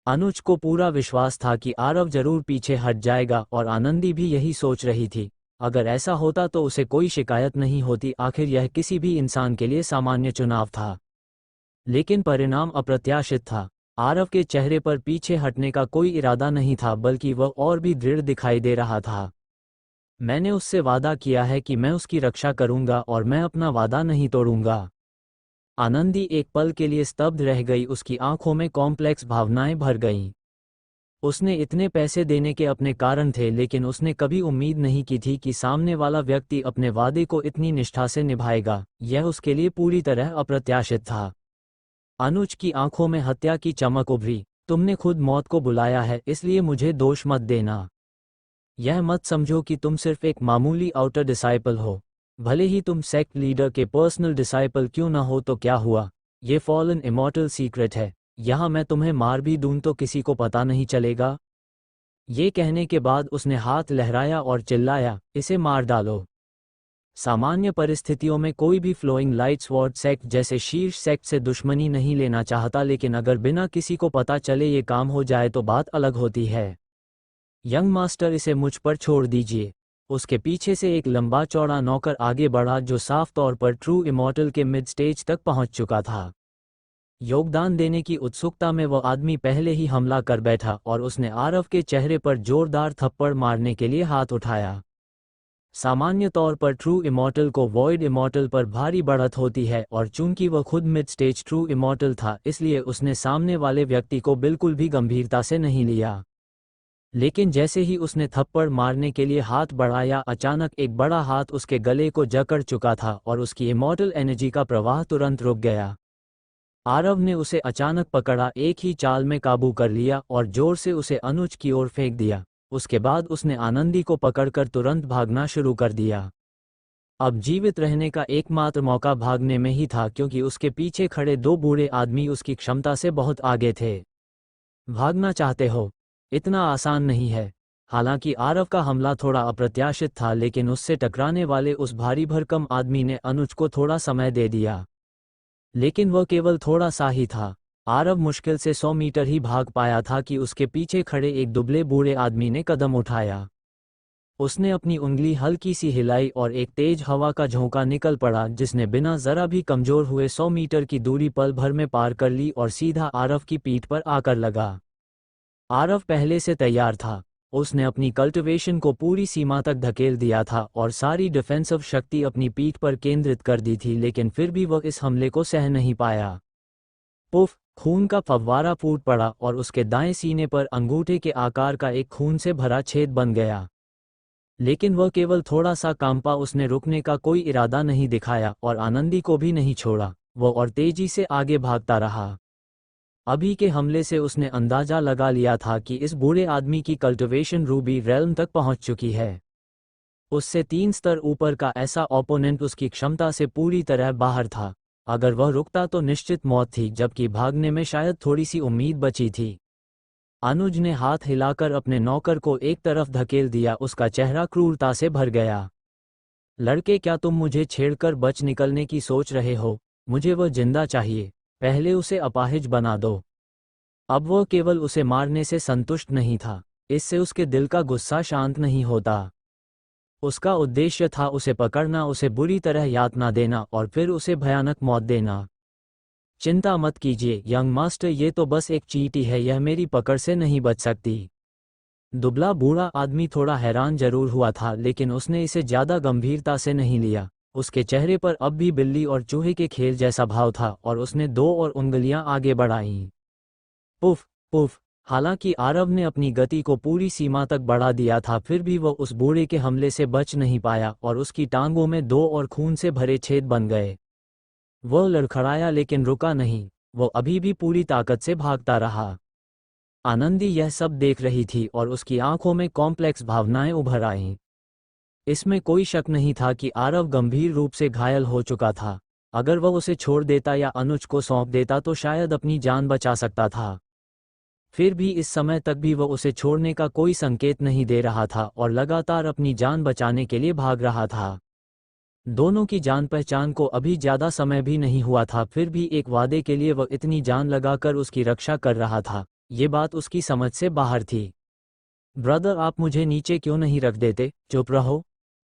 अनुज को पूरा विश्वास था कि आरव जरूर पीछे हट जाएगा और आनंदी भी यही सोच रही थी। अगर ऐसा होता तो उसे कोई शिकायत नहीं होती, आखिर यह किसी भी इंसान के लिए सामान्य चुनाव था। लेकिन परिणाम अप्रत्याशित था। आरव के चेहरे पर पीछे हटने का कोई इरादा नहीं था, बल्कि वह और भी दृढ़ दिखाई दे रहा था। मैंने उससे वादा किया है कि मैं उसकी रक्षा करूंगा और मैं अपना वादा नहीं तोड़ूंगा। आनंदी एक पल के लिए स्तब्ध रह गई, उसकी आंखों में कॉम्प्लेक्स भावनाएं भर गईं। उसने इतने पैसे देने के अपने कारण थे, लेकिन उसने कभी उम्मीद नहीं की थी कि सामने वाला व्यक्ति अपने वादे को इतनी निष्ठा से निभाएगा। यह उसके लिए पूरी तरह अप्रत्याशित था। अनुज की आंखों में हत्या की चमक उभरी। तुमने खुद मौत को बुलाया है, इसलिए मुझे दोष मत देना। यह मत समझो कि तुम सिर्फ एक मामूली आउटर डिसाइपल हो। भले ही तुम सेक्ट लीडर के पर्सनल डिसाइपल क्यों न हो तो क्या हुआ, ये फॉलन इमॉर्टल सीक्रेट है। यहाँ मैं तुम्हें मार भी दूं तो किसी को पता नहीं चलेगा। ये कहने के बाद उसने हाथ लहराया और चिल्लाया, इसे मार डालो। सामान्य परिस्थितियों में कोई भी फ्लोइंग लाइट स्वॉर्ड सेक्ट जैसे शीर्ष सेक्ट से दुश्मनी नहीं लेना चाहता, लेकिन अगर बिना किसी को पता चले ये काम हो जाए तो बात अलग होती है। यंग मास्टर, इसे मुझ पर छोड़ दीजिए। उसके पीछे से एक लंबा चौड़ा नौकर आगे बढ़ा जो साफ तौर पर ट्रू इमॉर्टल के मिड स्टेज तक पहुंच चुका था। योगदान देने की उत्सुकता में वह आदमी पहले ही हमला कर बैठा और उसने आरव के चेहरे पर जोरदार थप्पड़ मारने के लिए हाथ उठाया। सामान्य तौर पर ट्रू इमॉर्टल को वॉइड इमॉर्टल पर भारी बढ़त होती है, और चूंकि वह खुद मिड स्टेज ट्रू इमॉर्टल था, इसलिए उसने सामने वाले व्यक्ति को बिल्कुल भी गंभीरता से नहीं लिया। लेकिन जैसे ही उसने थप्पड़ मारने के लिए हाथ बढ़ाया, अचानक एक बड़ा हाथ उसके गले को जकड़ चुका था और उसकी इमॉर्टल एनर्जी का प्रवाह तुरंत रुक गया। आरव ने उसे अचानक पकड़ा, एक ही चाल में काबू कर लिया और जोर से उसे अनुज की ओर फेंक दिया। उसके बाद उसने आनंदी को पकड़कर तुरंत भागना शुरू कर दिया। अब जीवित रहने का एकमात्र मौका भागने में ही था, क्योंकि उसके पीछे खड़े दो बूढ़े आदमी उसकी क्षमता से बहुत आगे थे। भागना चाहते हो? इतना आसान नहीं है। हालांकि आरव का हमला थोड़ा अप्रत्याशित था, लेकिन उससे टकराने वाले उस भारी भरकम आदमी ने अनुज को थोड़ा समय दे दिया। लेकिन वह केवल थोड़ा सा ही था। आरव मुश्किल से 100 मीटर ही भाग पाया था कि उसके पीछे खड़े एक दुबले बूढ़े आदमी ने कदम उठाया। उसने अपनी उंगली हल्की सी हिलाई और एक तेज हवा का झोंका निकल पड़ा, जिसने बिना जरा भी कमजोर हुए 100 मीटर की दूरी पल भर में पार कर ली और सीधा आरव की पीठ पर आकर लगा। आरव पहले से तैयार था। उसने अपनी कल्टिवेशन को पूरी सीमा तक धकेल दिया था और सारी डिफेंसिव शक्ति अपनी पीठ पर केंद्रित कर दी थी, लेकिन फिर भी वह इस हमले को सह नहीं पाया। पुफ! खून का फव्वारा फूट पड़ा और उसके दाएं सीने पर अंगूठे के आकार का एक खून से भरा छेद बन गया। लेकिन वह केवल थोड़ा सा कांपा। उसने रुकने का कोई इरादा नहीं दिखाया और आनंदी को भी नहीं छोड़ा। वह और तेजी से आगे भागता रहा। अभी के हमले से उसने अंदाजा लगा लिया था कि इस बूढ़े आदमी की कल्टिवेशन रूबी रेल्म तक पहुंच चुकी है। उससे 3 स्तर ऊपर का ऐसा ओपोनेंट उसकी क्षमता से पूरी तरह बाहर था। अगर वह रुकता तो निश्चित मौत थी, जबकि भागने में शायद थोड़ी सी उम्मीद बची थी। अनुज ने हाथ हिलाकर अपने नौकर को एक तरफ धकेल दिया। उसका चेहरा क्रूरता से भर गया। लड़के, क्या तुम मुझे छेड़कर बच निकलने की सोच रहे हो? मुझे वह जिंदा चाहिए। पहले उसे अपाहिज बना दो। अब वह केवल उसे मारने से संतुष्ट नहीं था। इससे उसके दिल का गुस्सा शांत नहीं होता। उसका उद्देश्य था उसे पकड़ना, उसे बुरी तरह यातना देना और फिर उसे भयानक मौत देना। चिंता मत कीजिए यंग मास्टर, ये तो बस एक चींटी है, यह मेरी पकड़ से नहीं बच सकती। दुबला बूढ़ा आदमी थोड़ा हैरान जरूर हुआ था, लेकिन उसने इसे ज्यादा गंभीरता से नहीं लिया। उसके चेहरे पर अब भी बिल्ली और चूहे के खेल जैसा भाव था और उसने 2 और उंगलियां आगे बढ़ाईं। Puff puff! हालांकि आरव ने अपनी गति को पूरी सीमा तक बढ़ा दिया था, फिर भी वह उस बूढ़े के हमले से बच नहीं पाया और उसकी टांगों में 2 और खून से भरे छेद बन गए। वह लड़खड़ाया लेकिन रुका नहीं। वह अभी भी पूरी ताकत से भागता रहा। आनंदी यह सब देख रही थी और उसकी आंखों में कॉम्प्लेक्स भावनाएं उभर आईं। इसमें कोई शक नहीं था कि आरव गंभीर रूप से घायल हो चुका था। अगर वह उसे छोड़ देता या अनुज को सौंप देता तो शायद अपनी जान बचा सकता था। फिर भी इस समय तक भी वह उसे छोड़ने का कोई संकेत नहीं दे रहा था और लगातार अपनी जान बचाने के लिए भाग रहा था। दोनों की जान पहचान को अभी ज्यादा समय भी नहीं हुआ था, फिर भी एक वादे के लिए वह इतनी जान लगाकर उसकी रक्षा कर रहा था। ये बात उसकी समझ से बाहर थी। ब्रदर, आप मुझे नीचे क्यों नहीं रख देते? चुप रहो।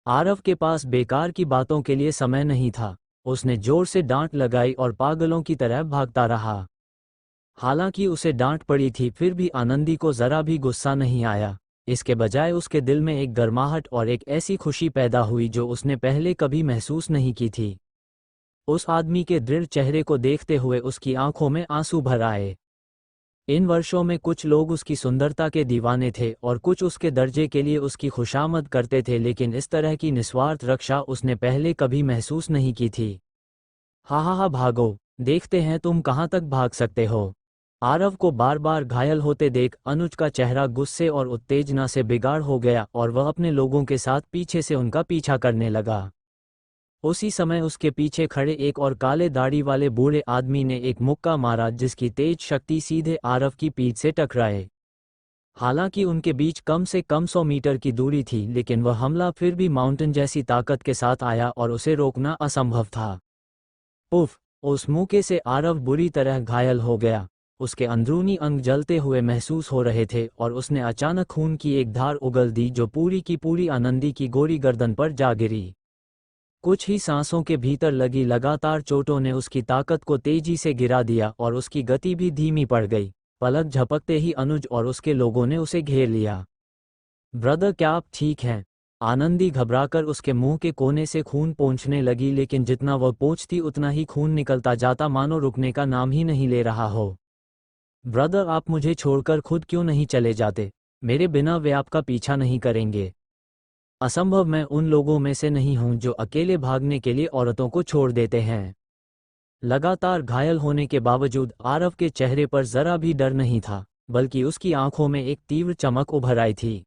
आरव के पास बेकार की बातों के लिए समय नहीं था। उसने जोर से डांट लगाई और पागलों की तरह भागता रहा। हालांकि उसे डांट पड़ी थी, फिर भी आनंदी को जरा भी गुस्सा नहीं आया। इसके बजाय उसके दिल में एक गर्माहट और एक ऐसी खुशी पैदा हुई जो उसने पहले कभी महसूस नहीं की थी। उस आदमी के दृढ़ चेहरे को देखते हुए उसकी आंखों में आंसू भर आए। इन वर्षों में कुछ लोग उसकी सुंदरता के दीवाने थे और कुछ उसके दर्जे के लिए उसकी खुशामद करते थे, लेकिन इस तरह की निस्वार्थ रक्षा उसने पहले कभी महसूस नहीं की थी। हा भागो, देखते हैं तुम कहाँ तक भाग सकते हो। आरव को बार बार घायल होते देख अनुज का चेहरा गुस्से और उत्तेजना से बिगाड़ हो गया और वह अपने लोगों के साथ पीछे से उनका पीछा करने लगा। उसी समय उसके पीछे खड़े एक और काले दाढ़ी वाले बूढ़े आदमी ने एक मुक्का मारा जिसकी तेज शक्ति सीधे आरव की पीठ से टकराए। हालांकि उनके बीच कम से कम 100 मीटर की दूरी थी, लेकिन वह हमला फिर भी माउंटेन जैसी ताकत के साथ आया और उसे रोकना असंभव था। उफ! उस मुक्के से आरव बुरी तरह घायल हो गया। उसके अंदरूनी अंग जलते हुए महसूस हो रहे थे और उसने अचानक खून की एक धार उगल दी जो पूरी की पूरी आनंदी की गोरी गर्दन पर जा गिरी। कुछ ही सांसों के भीतर लगी लगातार चोटों ने उसकी ताकत को तेजी से गिरा दिया और उसकी गति भी धीमी पड़ गई। पलक झपकते ही अनुज और उसके लोगों ने उसे घेर लिया। ब्रदर, क्या आप ठीक हैं? आनंदी घबराकर उसके मुंह के कोने से खून पोंछने लगी, लेकिन जितना वह पोंछती उतना ही खून निकलता जाता, मानो रुकने का नाम ही नहीं ले रहा हो। ब्रदर, आप मुझे छोड़कर खुद क्यों नहीं चले जाते? मेरे बिना वे आपका पीछा नहीं करेंगे। असंभव, मैं उन लोगों में से नहीं हूं जो अकेले भागने के लिए औरतों को छोड़ देते हैं। लगातार घायल होने के बावजूद आरव के चेहरे पर जरा भी डर नहीं था, बल्कि उसकी आंखों में एक तीव्र चमक उभर आई थी।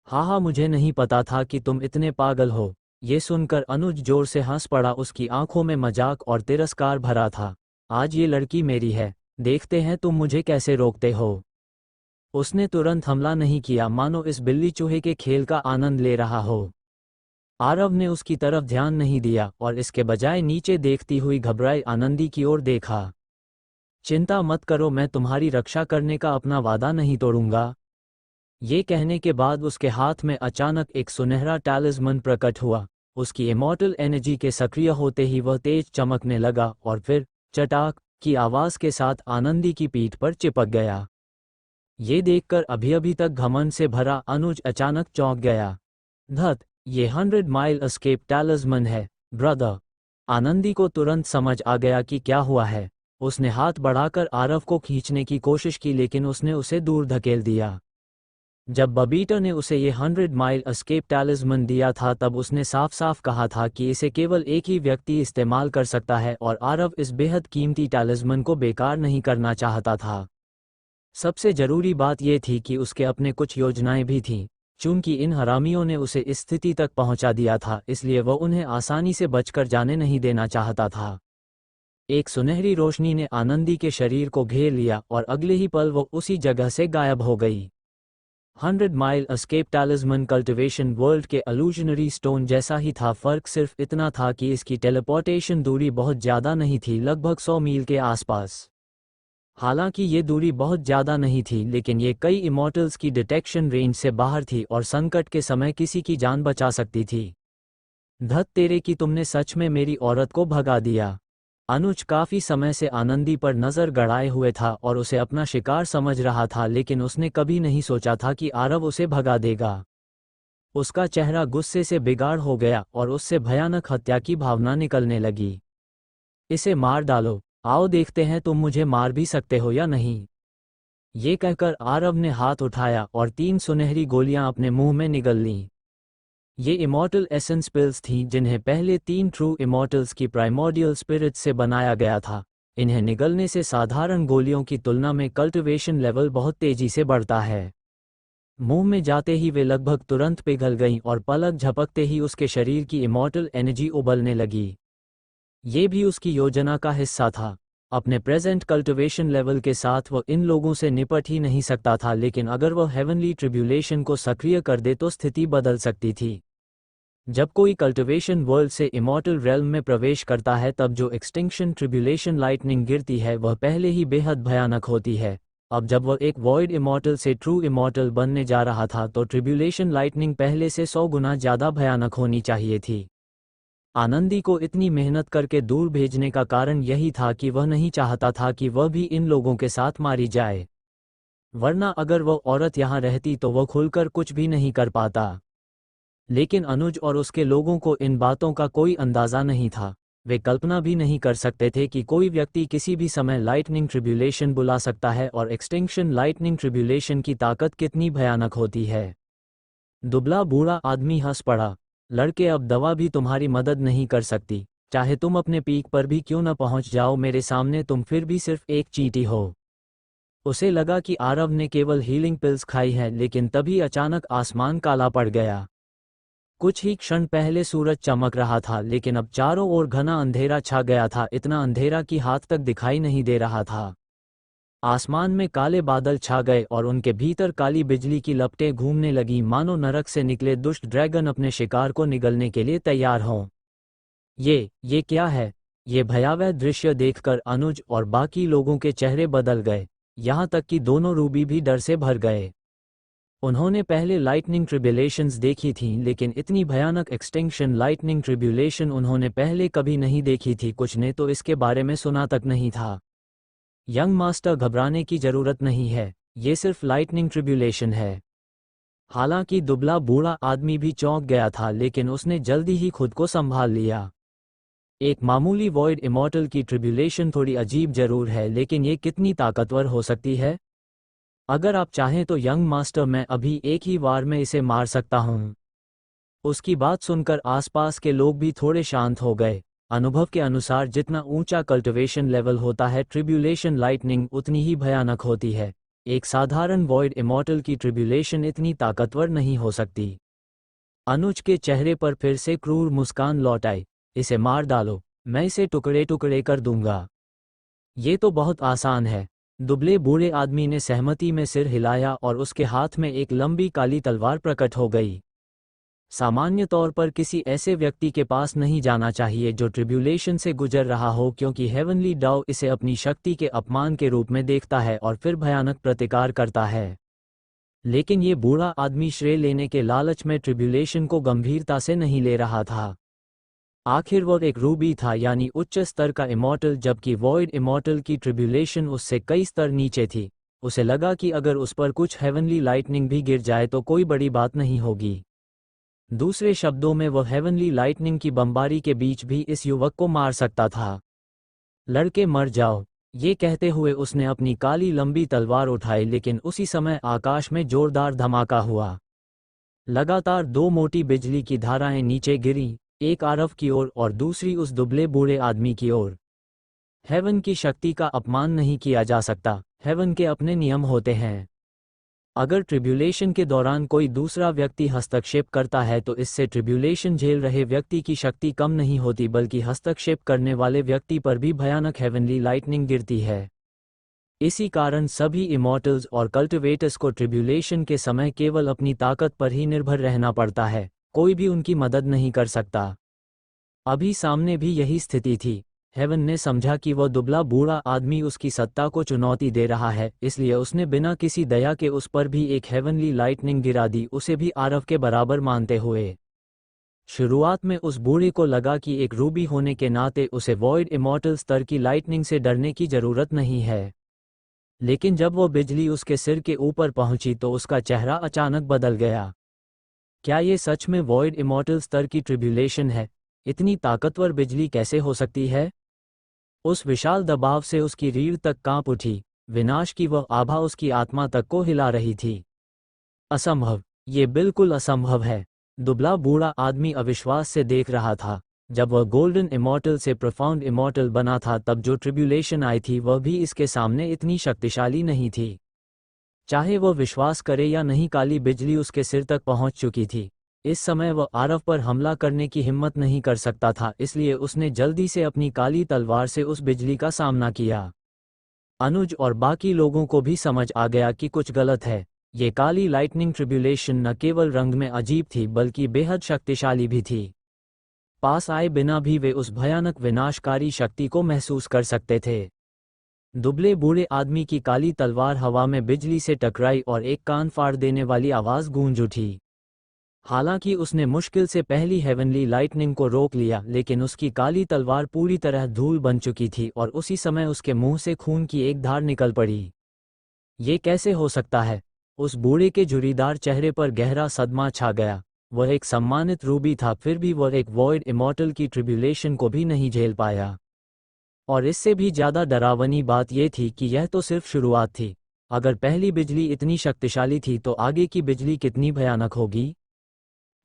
हाँ, मुझे नहीं पता था कि तुम इतने पागल हो। ये सुनकर अनुज जोर से हंस पड़ा। उसकी आंखों में मजाक और तिरस्कार भरा था। आज ये लड़की मेरी है, देखते हैं तुम मुझे कैसे रोकते हो। उसने तुरंत हमला नहीं किया, मानो इस बिल्ली चूहे के खेल का आनंद ले रहा हो। आरव ने उसकी तरफ ध्यान नहीं दिया और इसके बजाय नीचे देखती हुई घबराई आनंदी की ओर देखा। चिंता मत करो, मैं तुम्हारी रक्षा करने का अपना वादा नहीं तोड़ूंगा। ये कहने के बाद उसके हाथ में अचानक एक सुनहरा टैलिस्मन प्रकट हुआ। उसकी इमॉर्टल एनर्जी के सक्रिय होते ही वह तेज चमकने लगा और फिर चटाक की आवाज के साथ आनंदी की पीठ पर चिपक गया। ये देखकर अभी तक घमंड से भरा अनुज अचानक चौंक गया। धत, ये 100 माइल एस्केप टैलिस्मन है ब्रदर। आनंदी को तुरंत समझ आ गया कि क्या हुआ है। उसने हाथ बढ़ाकर आरव को खींचने की कोशिश की, लेकिन उसने उसे दूर धकेल दिया। जब बबीटा ने उसे ये 100 माइल एस्केप टैलिस्मन दिया था तब उसने साफ साफ कहा था कि इसे केवल एक ही व्यक्ति इस्तेमाल कर सकता है, और आरव इस बेहद कीमती टैलिस्मन को बेकार नहीं करना चाहता था। सबसे जरूरी बात यह थी कि उसके अपने कुछ योजनाएं भी थीं। चूंकि इन हरामियों ने उसे इस स्थिति तक पहुंचा दिया था, इसलिए वह उन्हें आसानी से बचकर जाने नहीं देना चाहता था। एक सुनहरी रोशनी ने आनंदी के शरीर को घेर लिया और अगले ही पल वो उसी जगह से गायब हो गई। 100 माइल एस्केप टैलिस्मन कल्टिवेशन वर्ल्ड के इल्यूजनरी स्टोन जैसा ही था। फर्क सिर्फ इतना था कि इसकी टेलीपोर्टेशन दूरी बहुत ज़्यादा नहीं थी, लगभग 100 मील के आसपास। हालांकि ये दूरी बहुत ज़्यादा नहीं थी, लेकिन ये कई इमॉर्टल्स की डिटेक्शन रेंज से बाहर थी और संकट के समय किसी की जान बचा सकती थी। धत तेरे की, तुमने सच में मेरी औरत को भगा दिया। अनुज काफी समय से आनंदी पर नजर गड़ाए हुए था और उसे अपना शिकार समझ रहा था, लेकिन उसने कभी नहीं सोचा था कि आरव उसे भगा देगा। उसका चेहरा गुस्से से बिगाड़ हो गया और उससे भयानक हत्या की भावना निकलने लगी। इसे मार डालो, आओ देखते हैं तुम मुझे मार भी सकते हो या नहीं। ये कहकर आरव ने हाथ उठाया और 3 सुनहरी गोलियां अपने मुंह में निगल लीं। ये इमॉर्टल एसेंस पिल्स थीं जिन्हें पहले 3 ट्रू इमॉर्टल्स की प्राइमोर्डियल स्पिरिट से बनाया गया था। इन्हें निगलने से साधारण गोलियों की तुलना में कल्टिवेशन लेवल बहुत तेजी से बढ़ता है। मुंह में जाते ही वे लगभग तुरंत पिघल गईं और पलक झपकते ही उसके शरीर की इमॉर्टल एनर्जी उबलने लगी। ये भी उसकी योजना का हिस्सा था। अपने प्रेजेंट कल्टिवेशन लेवल के साथ वह इन लोगों से निपट ही नहीं सकता था, लेकिन अगर वह हेवनली ट्रिब्यूलेशन को सक्रिय कर दे तो स्थिति बदल सकती थी। जब कोई कल्टिवेशन वर्ल्ड से इमॉर्टल रेल्म में प्रवेश करता है तब जो एक्सटिंक्शन ट्रिब्यूलेशन लाइटनिंग गिरती है वह पहले ही बेहद भयानक होती है। अब जब वह एक वॉइड इमॉर्टल से ट्रू इमॉर्टल बनने जा रहा था तो ट्रिब्यूलेशन लाइटनिंग पहले से 100 गुना ज़्यादा भयानक होनी चाहिए थी। आनंदी को इतनी मेहनत करके दूर भेजने का कारण यही था कि वह नहीं चाहता था कि वह भी इन लोगों के साथ मारी जाए। वरना अगर वह औरत यहाँ रहती तो वह खुलकर कुछ भी नहीं कर पाता। लेकिन अनुज और उसके लोगों को इन बातों का कोई अंदाजा नहीं था। वे कल्पना भी नहीं कर सकते थे कि कोई व्यक्ति किसी भी समय लाइटनिंग ट्रिब्यूलेशन बुला सकता है और एक्सटिंक्शन लाइटनिंग ट्रिब्यूलेशन की ताकत कितनी भयानक होती है। दुबला बूढ़ा आदमी हंस पड़ा। लड़के, अब दवा भी तुम्हारी मदद नहीं कर सकती, चाहे तुम अपने पीक पर भी क्यों न पहुंच जाओ, मेरे सामने तुम फिर भी सिर्फ एक चींटी हो। उसे लगा कि आरव ने केवल हीलिंग पिल्स खाई है, लेकिन तभी अचानक आसमान काला पड़ गया। कुछ ही क्षण पहले सूरज चमक रहा था, लेकिन अब चारों ओर घना अंधेरा छा गया था, इतना अंधेरा कि हाथ तक दिखाई नहीं दे रहा था। आसमान में काले बादल छा गए और उनके भीतर काली बिजली की लपटें घूमने लगी, मानो नरक से निकले दुष्ट ड्रैगन अपने शिकार को निगलने के लिए तैयार हों। ये क्या है? ये भयावह दृश्य देखकर अनुज और बाकी लोगों के चेहरे बदल गए, यहाँ तक कि दोनों रूबी भी डर से भर गए। उन्होंने पहले लाइटनिंग ट्रिब्यूलेशंस देखी थीं, लेकिन इतनी भयानक एक्सटिंक्शन लाइटनिंग ट्रिब्यूलेशन उन्होंने पहले कभी नहीं देखी थी। कुछ ने तो इसके बारे में सुना तक नहीं था। यंग मास्टर, घबराने की जरूरत नहीं है, ये सिर्फ लाइटनिंग ट्रिब्यूलेशन है। हालांकि दुबला बूढ़ा आदमी भी चौंक गया था, लेकिन उसने जल्दी ही खुद को संभाल लिया। एक मामूली वॉइड इमॉर्टल की ट्रिब्यूलेशन थोड़ी अजीब जरूर है, लेकिन ये कितनी ताकतवर हो सकती है? अगर आप चाहें तो यंग मास्टर, मैं अभी एक ही वार में इसे मार सकता हूँ। उसकी बात सुनकर आसपास के लोग भी थोड़े शांत हो गए। अनुभव के अनुसार जितना ऊंचा कल्टिवेशन लेवल होता है, ट्रिब्यूलेशन लाइटनिंग उतनी ही भयानक होती है। एक साधारण वॉइड इमॉर्टल की ट्रिब्यूलेशन इतनी ताकतवर नहीं हो सकती। अनुज के चेहरे पर फिर से क्रूर मुस्कान लौट आई। इसे मार डालो, मैं इसे टुकड़े टुकड़े कर दूंगा। ये तो बहुत आसान है। दुबले बूढ़े आदमी ने सहमति में सिर हिलाया और उसके हाथ में एक लंबी काली तलवार प्रकट हो गई। सामान्य तौर पर किसी ऐसे व्यक्ति के पास नहीं जाना चाहिए जो ट्रिब्यूलेशन से गुजर रहा हो, क्योंकि हेवनली डाउ इसे अपनी शक्ति के अपमान के रूप में देखता है और फिर भयानक प्रतिकार करता है। लेकिन ये बूढ़ा आदमी श्रेय लेने के लालच में ट्रिब्यूलेशन को गंभीरता से नहीं ले रहा था। आखिर वो एक रूबी था, यानी उच्च स्तर का इमॉर्टल, जबकि वॉइड इमॉर्टल की ट्रिब्यूलेशन उससे कई स्तर नीचे थी। उसे लगा कि अगर उस पर कुछ हेवनली लाइटनिंग भी गिर जाए तो कोई बड़ी बात नहीं होगी। दूसरे शब्दों में, वह हेवनली लाइटनिंग की बमबारी के बीच भी इस युवक को मार सकता था। लड़के, मर जाओ, ये कहते हुए उसने अपनी काली लंबी तलवार उठाई, लेकिन उसी समय आकाश में जोरदार धमाका हुआ। लगातार दो मोटी बिजली की धाराएं नीचे गिरी, एक आरव की ओर और दूसरी उस दुबले बूढ़े आदमी की ओर। हेवन की शक्ति का अपमान नहीं किया जा सकता, हेवन के अपने नियम होते हैं। अगर ट्रिब्यूलेशन के दौरान कोई दूसरा व्यक्ति हस्तक्षेप करता है तो इससे ट्रिब्यूलेशन झेल रहे व्यक्ति की शक्ति कम नहीं होती, बल्कि हस्तक्षेप करने वाले व्यक्ति पर भी भयानक हेवनली लाइटनिंग गिरती है। इसी कारण सभी इमॉर्टल्स और कल्टिवेटर्स को ट्रिब्यूलेशन के समय केवल अपनी ताकत पर ही निर्भर रहना पड़ता है, कोई भी उनकी मदद नहीं कर सकता। अभी सामने भी यही स्थिति थी। हेवन ने समझा कि वह दुबला बूढ़ा आदमी उसकी सत्ता को चुनौती दे रहा है, इसलिए उसने बिना किसी दया के उस पर भी एक हेवनली लाइटनिंग गिरा दी, उसे भी आरव के बराबर मानते हुए। शुरुआत में उस बूढ़े को लगा कि एक रूबी होने के नाते उसे वॉइड इमॉर्टल स्तर की लाइटनिंग से डरने की जरूरत नहीं है। लेकिन जब वो बिजली उसके सिर के ऊपर पहुंची तो उसका चेहरा अचानक बदल गया। क्या ये सच में वॉइड इमॉर्टल स्तर की ट्रिब्यूलेशन है? इतनी ताकतवर बिजली कैसे हो सकती है? उस विशाल दबाव से उसकी रीढ़ तक कांप उठी, विनाश की वह आभा उसकी आत्मा तक को हिला रही थी। असंभव, ये बिल्कुल असंभव है। दुबला बूढ़ा आदमी अविश्वास से देख रहा था। जब वह गोल्डन इमॉर्टल से प्रोफाउंड इमॉर्टल बना था, तब जो ट्रिब्यूलेशन आई थी वह भी इसके सामने इतनी शक्तिशाली नहीं थी। चाहे वह विश्वास करे या नहीं, काली बिजली उसके सिर तक पहुंच चुकी थी। इस समय वह आरव पर हमला करने की हिम्मत नहीं कर सकता था, इसलिए उसने जल्दी से अपनी काली तलवार से उस बिजली का सामना किया। अनुज और बाकी लोगों को भी समझ आ गया कि कुछ गलत है। ये काली लाइटनिंग ट्रिब्यूलेशन न केवल रंग में अजीब थी, बल्कि बेहद शक्तिशाली भी थी। पास आए बिना भी वे उस भयानक विनाशकारी शक्ति को महसूस कर सकते थे। दुबले बूढ़े आदमी की काली तलवार हवा में बिजली से टकराई और एक कान फाड़ देने वाली आवाज गूंज उठी। हालांकि उसने मुश्किल से पहली हेवनली लाइटनिंग को रोक लिया, लेकिन उसकी काली तलवार पूरी तरह धूल बन चुकी थी और उसी समय उसके मुंह से खून की एक धार निकल पड़ी। ये कैसे हो सकता है? उस बूढ़े के झुर्रीदार चेहरे पर गहरा सदमा छा गया। वह एक सम्मानित रूबी था, फिर भी वह एक वॉइड इमॉर्टल की ट्रिब्यूलेशन को भी नहीं झेल पाया। और इससे भी ज़्यादा डरावनी बात यह थी कि यह तो सिर्फ शुरुआत थी। अगर पहली बिजली इतनी शक्तिशाली थी तो आगे की बिजली कितनी भयानक होगी।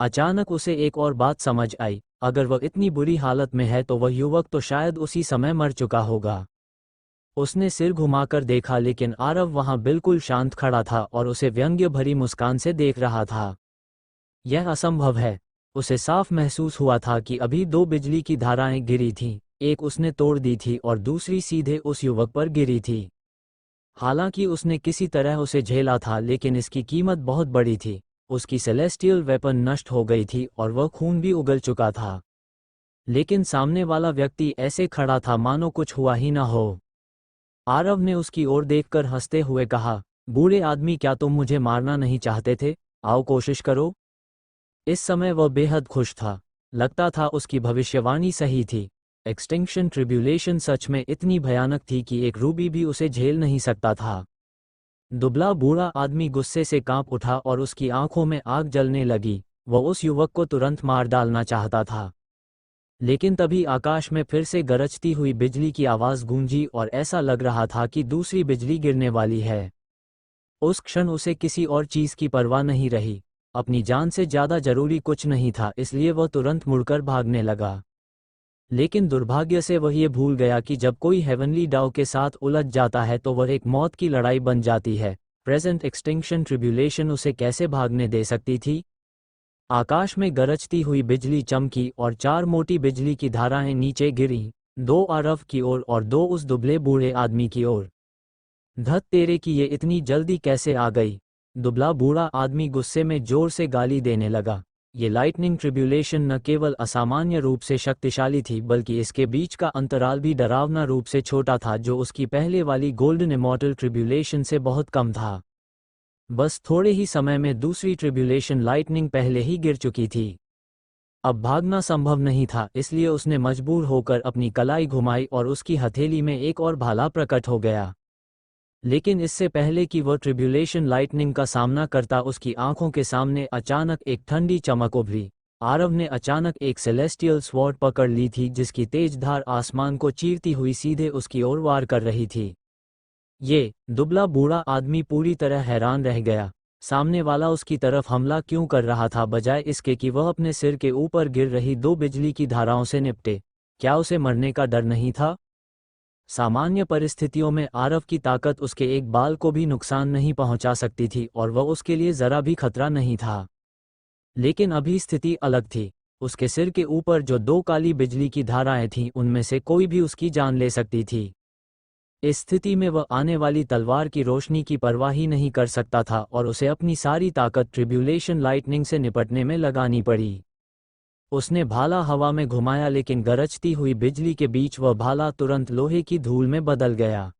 अचानक उसे एक और बात समझ आई, अगर वह इतनी बुरी हालत में है तो वह युवक तो शायद उसी समय मर चुका होगा। उसने सिर घुमाकर देखा, लेकिन आरव वहां बिल्कुल शांत खड़ा था और उसे व्यंग्य भरी मुस्कान से देख रहा था। यह असंभव है। उसे साफ महसूस हुआ था कि अभी दो बिजली की धाराएं गिरी थीं, एक उसने तोड़ दी थी और दूसरी सीधे उस युवक पर गिरी थी। हालांकि उसने किसी तरह उसे झेला था, लेकिन इसकी कीमत बहुत बड़ी थी। उसकी सेलेस्टियल वेपन नष्ट हो गई थी और वह खून भी उगल चुका था। लेकिन सामने वाला व्यक्ति ऐसे खड़ा था मानो कुछ हुआ ही ना हो। आरव ने उसकी ओर देखकर हंसते हुए कहा, बूढ़े आदमी, क्या तुम मुझे मारना नहीं चाहते थे? आओ कोशिश करो। इस समय वह बेहद खुश था। लगता था उसकी भविष्यवाणी सही थी। एक्सटिंक्शन ट्रिब्यूलेशन सच में इतनी भयानक थी कि एक रूबी भी उसे झेल नहीं सकता था। दुबला बूढ़ा आदमी गुस्से से कांप उठा और उसकी आंखों में आग जलने लगी। वह उस युवक को तुरंत मार डालना चाहता था। लेकिन तभी आकाश में फिर से गरजती हुई बिजली की आवाज़ गूंजी और ऐसा लग रहा था कि दूसरी बिजली गिरने वाली है। उस क्षण उसे किसी और चीज़ की परवाह नहीं रही। अपनी जान से ज़्यादा जरूरी कुछ नहीं था, इसलिए वह तुरंत मुड़कर भागने लगा। लेकिन दुर्भाग्य से वह ये भूल गया कि जब कोई हेवनली डाउ के साथ उलझ जाता है तो वह एक मौत की लड़ाई बन जाती है। प्रेजेंट एक्सटिंक्शन ट्रिब्यूलेशन उसे कैसे भागने दे सकती थी? आकाश में गरजती हुई बिजली चमकी और चार मोटी बिजली की धाराएं नीचे गिरीं, दो आरव की ओर और दो उस दुबले बूढ़े आदमी की ओर। धत तेरे की, ये इतनी जल्दी कैसे आ गई? दुबला बूढ़ा आदमी गुस्से में जोर से गाली देने लगा। ये लाइटनिंग ट्रिब्यूलेशन न केवल असामान्य रूप से शक्तिशाली थी, बल्कि इसके बीच का अंतराल भी डरावना रूप से छोटा था, जो उसकी पहले वाली गोल्डन इमॉर्टल ट्रिब्यूलेशन से बहुत कम था। बस थोड़े ही समय में दूसरी ट्रिब्यूलेशन लाइटनिंग पहले ही गिर चुकी थी। अब भागना संभव नहीं था, इसलिए उसने मजबूर होकर अपनी कलाई घुमाई और उसकी हथेली में एक और भाला प्रकट हो गया। लेकिन इससे पहले कि वह ट्रिब्यूलेशन लाइटनिंग का सामना करता, उसकी आंखों के सामने अचानक एक ठंडी चमक उभरी। आरव ने अचानक एक सेलेस्टियल स्वॉर्ड पकड़ ली थी, जिसकी तेज धार आसमान को चीरती हुई सीधे उसकी ओर वार कर रही थी। ये दुबला बूढ़ा आदमी पूरी तरह हैरान रह गया। सामने वाला उसकी तरफ हमला क्यों कर रहा था, बजाय इसके कि वह अपने सिर के ऊपर गिर रही दो बिजली की धाराओं से निपटे? क्या उसे मरने का डर नहीं था? सामान्य परिस्थितियों में आरव की ताकत उसके एक बाल को भी नुकसान नहीं पहुंचा सकती थी और वह उसके लिए जरा भी खतरा नहीं था। लेकिन अभी स्थिति अलग थी। उसके सिर के ऊपर जो दो काली बिजली की धाराएं थीं, उनमें से कोई भी उसकी जान ले सकती थी। इस स्थिति में वह आने वाली तलवार की रोशनी की परवाह ही नहीं कर सकता था और उसे अपनी सारी ताकत ट्रिब्यूलेशन लाइटनिंग से निपटने में लगानी पड़ी। उसने भाला हवा में घुमाया, लेकिन गरजती हुई बिजली के बीच वह भाला तुरंत लोहे की धूल में बदल गया।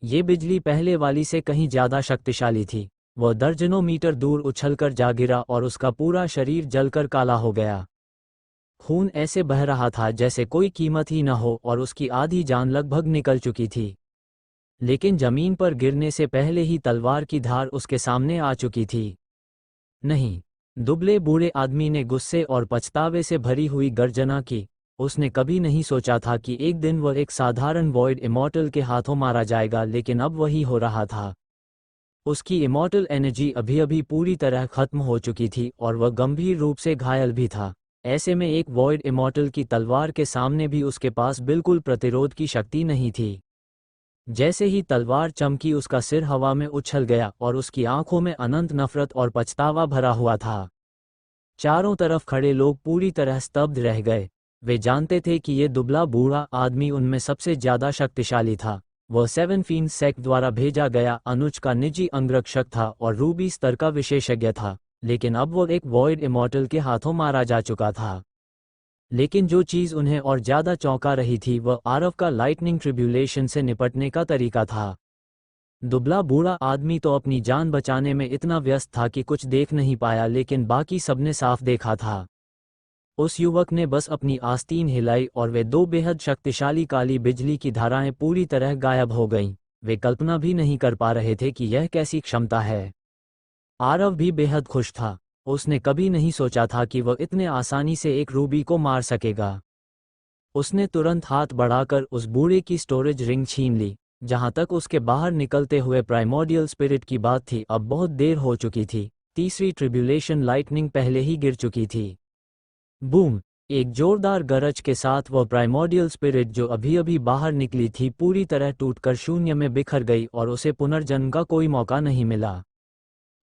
ये बिजली पहले वाली से कहीं ज्यादा शक्तिशाली थी। वह दर्जनों मीटर दूर उछलकर जा गिरा और उसका पूरा शरीर जलकर काला हो गया। खून ऐसे बह रहा था जैसे कोई कीमत ही न हो और उसकी आधी जान लगभग निकल चुकी थी। लेकिन जमीन पर गिरने से पहले ही तलवार की धार उसके सामने आ चुकी थी। नहीं, दुबले बूढ़े आदमी ने गुस्से और पछतावे से भरी हुई गर्जना की। उसने कभी नहीं सोचा था कि एक दिन वह एक साधारण वॉइड इमॉर्टल के हाथों मारा जाएगा, लेकिन अब वही हो रहा था। उसकी इमॉर्टल एनर्जी अभी अभी पूरी तरह खत्म हो चुकी थी और वह गंभीर रूप से घायल भी था। ऐसे में एक वॉइड इमॉर्टल की तलवार के सामने भी उसके पास बिल्कुल प्रतिरोध की शक्ति नहीं थी। जैसे ही तलवार चमकी, उसका सिर हवा में उछल गया और उसकी आंखों में अनंत नफरत और पछतावा भरा हुआ था। चारों तरफ खड़े लोग पूरी तरह स्तब्ध रह गए। वे जानते थे कि ये दुबला बूढ़ा आदमी उनमें सबसे ज्यादा शक्तिशाली था। वह 7 फीन सेक्ट द्वारा भेजा गया अनुज का निजी अंगरक्षक था और रूबी स्तर का विशेषज्ञ था, लेकिन अब वो एक वॉइड इमॉर्टल के हाथों मारा जा चुका था। लेकिन जो चीज़ उन्हें और ज़्यादा चौंका रही थी, वह आरव का लाइटनिंग ट्रिब्यूलेशन से निपटने का तरीका था। दुबला बूढ़ा आदमी तो अपनी जान बचाने में इतना व्यस्त था कि कुछ देख नहीं पाया, लेकिन बाकी सबने साफ देखा था। उस युवक ने बस अपनी आस्तीन हिलाई और वे दो बेहद शक्तिशाली काली बिजली की धाराएं पूरी तरह गायब हो गईं। वे कल्पना भी नहीं कर पा रहे थे कि यह कैसी क्षमता है। आरव भी बेहद खुश था। उसने कभी नहीं सोचा था कि वह इतने आसानी से एक रूबी को मार सकेगा। उसने तुरंत हाथ बढ़ाकर उस बूढ़े की स्टोरेज रिंग छीन ली। जहां तक उसके बाहर निकलते हुए प्राइमोर्डियल स्पिरिट की बात थी, अब बहुत देर हो चुकी थी। तीसरी ट्रिब्यूलेशन लाइटनिंग पहले ही गिर चुकी थी। बूम! एक जोरदार गरज के साथ वह प्राइमोर्डियल स्पिरिट जो अभी अभी बाहर निकली थी पूरी तरह टूटकर शून्य में बिखर गई और उसे पुनर्जन्म का कोई मौका नहीं मिला।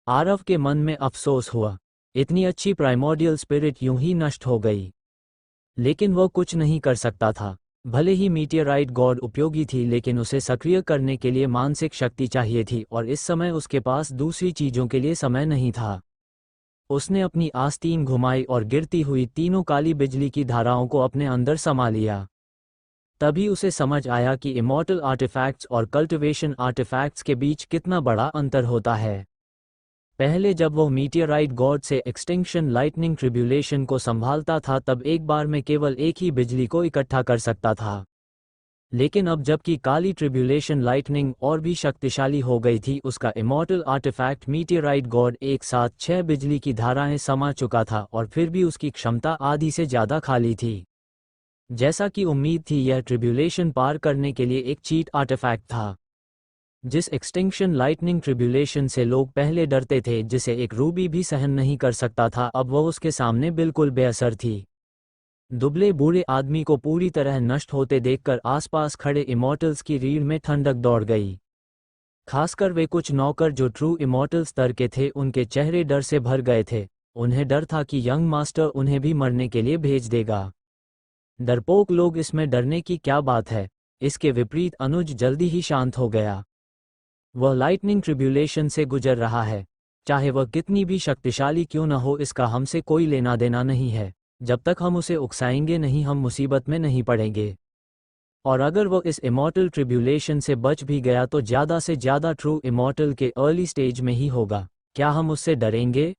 आरव के मन में अफसोस हुआ, इतनी अच्छी प्राइमोर्डियल स्पिरिट यूं ही नष्ट हो गई। लेकिन वह कुछ नहीं कर सकता था। भले ही मीटियोराइट गॉड उपयोगी थी, लेकिन उसे सक्रिय करने के लिए मानसिक शक्ति चाहिए थी और इस समय उसके पास दूसरी चीजों के लिए समय नहीं था। उसने अपनी आस्तीन घुमाई और गिरती हुई तीनों काली बिजली की धाराओं को अपने अंदर समा लिया। तभी उसे समझ आया कि इमॉर्टल आर्टिफैक्ट्स और कल्टिवेशन आर्टिफैक्ट्स के बीच कितना बड़ा अंतर होता है। पहले जब वह मीटियोराइट गॉड से एक्सटिंक्शन लाइटनिंग ट्रिब्यूलेशन को संभालता था तब एक बार में केवल एक ही बिजली को इकट्ठा कर सकता था। लेकिन अब जबकि काली ट्रिब्यूलेशन लाइटनिंग और भी शक्तिशाली हो गई थी, उसका इमॉर्टल आर्टिफैक्ट मीटियोराइट गॉड एक साथ 6 बिजली की धाराएं समा चुका था और फिर भी उसकी क्षमता आधी से ज्यादा खाली थी। जैसा कि उम्मीद थी, यह ट्रिब्यूलेशन पार करने के लिए एक चीट आर्टिफैक्ट था। जिस एक्सटिंक्शन लाइटनिंग ट्रिब्यूलेशन से लोग पहले डरते थे, जिसे एक रूबी भी सहन नहीं कर सकता था, अब वह उसके सामने बिल्कुल बेअसर थी। दुबले बूढ़े आदमी को पूरी तरह नष्ट होते देखकर आसपास खड़े इमॉर्टल्स की रीढ़ में ठंडक दौड़ गई। खासकर वे कुछ नौकर जो ट्रू इमॉर्टल स्तर के थे, उनके चेहरे डर से भर गए थे। उन्हें डर था कि यंग मास्टर उन्हें भी मरने के लिए भेज देगा। डरपोक लोग, इसमें डरने की क्या बात है। इसके विपरीत अनुज जल्दी ही शांत हो गया। वह लाइटनिंग ट्रिब्यूलेशन से गुजर रहा है, चाहे वह कितनी भी शक्तिशाली क्यों न हो, इसका हमसे कोई लेना देना नहीं है। जब तक हम उसे उकसाएंगे नहीं, हम मुसीबत में नहीं पड़ेंगे। और अगर वो इस इमॉर्टल ट्रिब्यूलेशन से बच भी गया तो ज़्यादा से ज़्यादा ट्रू इमॉर्टल के अर्ली स्टेज में ही होगा। क्या हम उससे डरेंगे?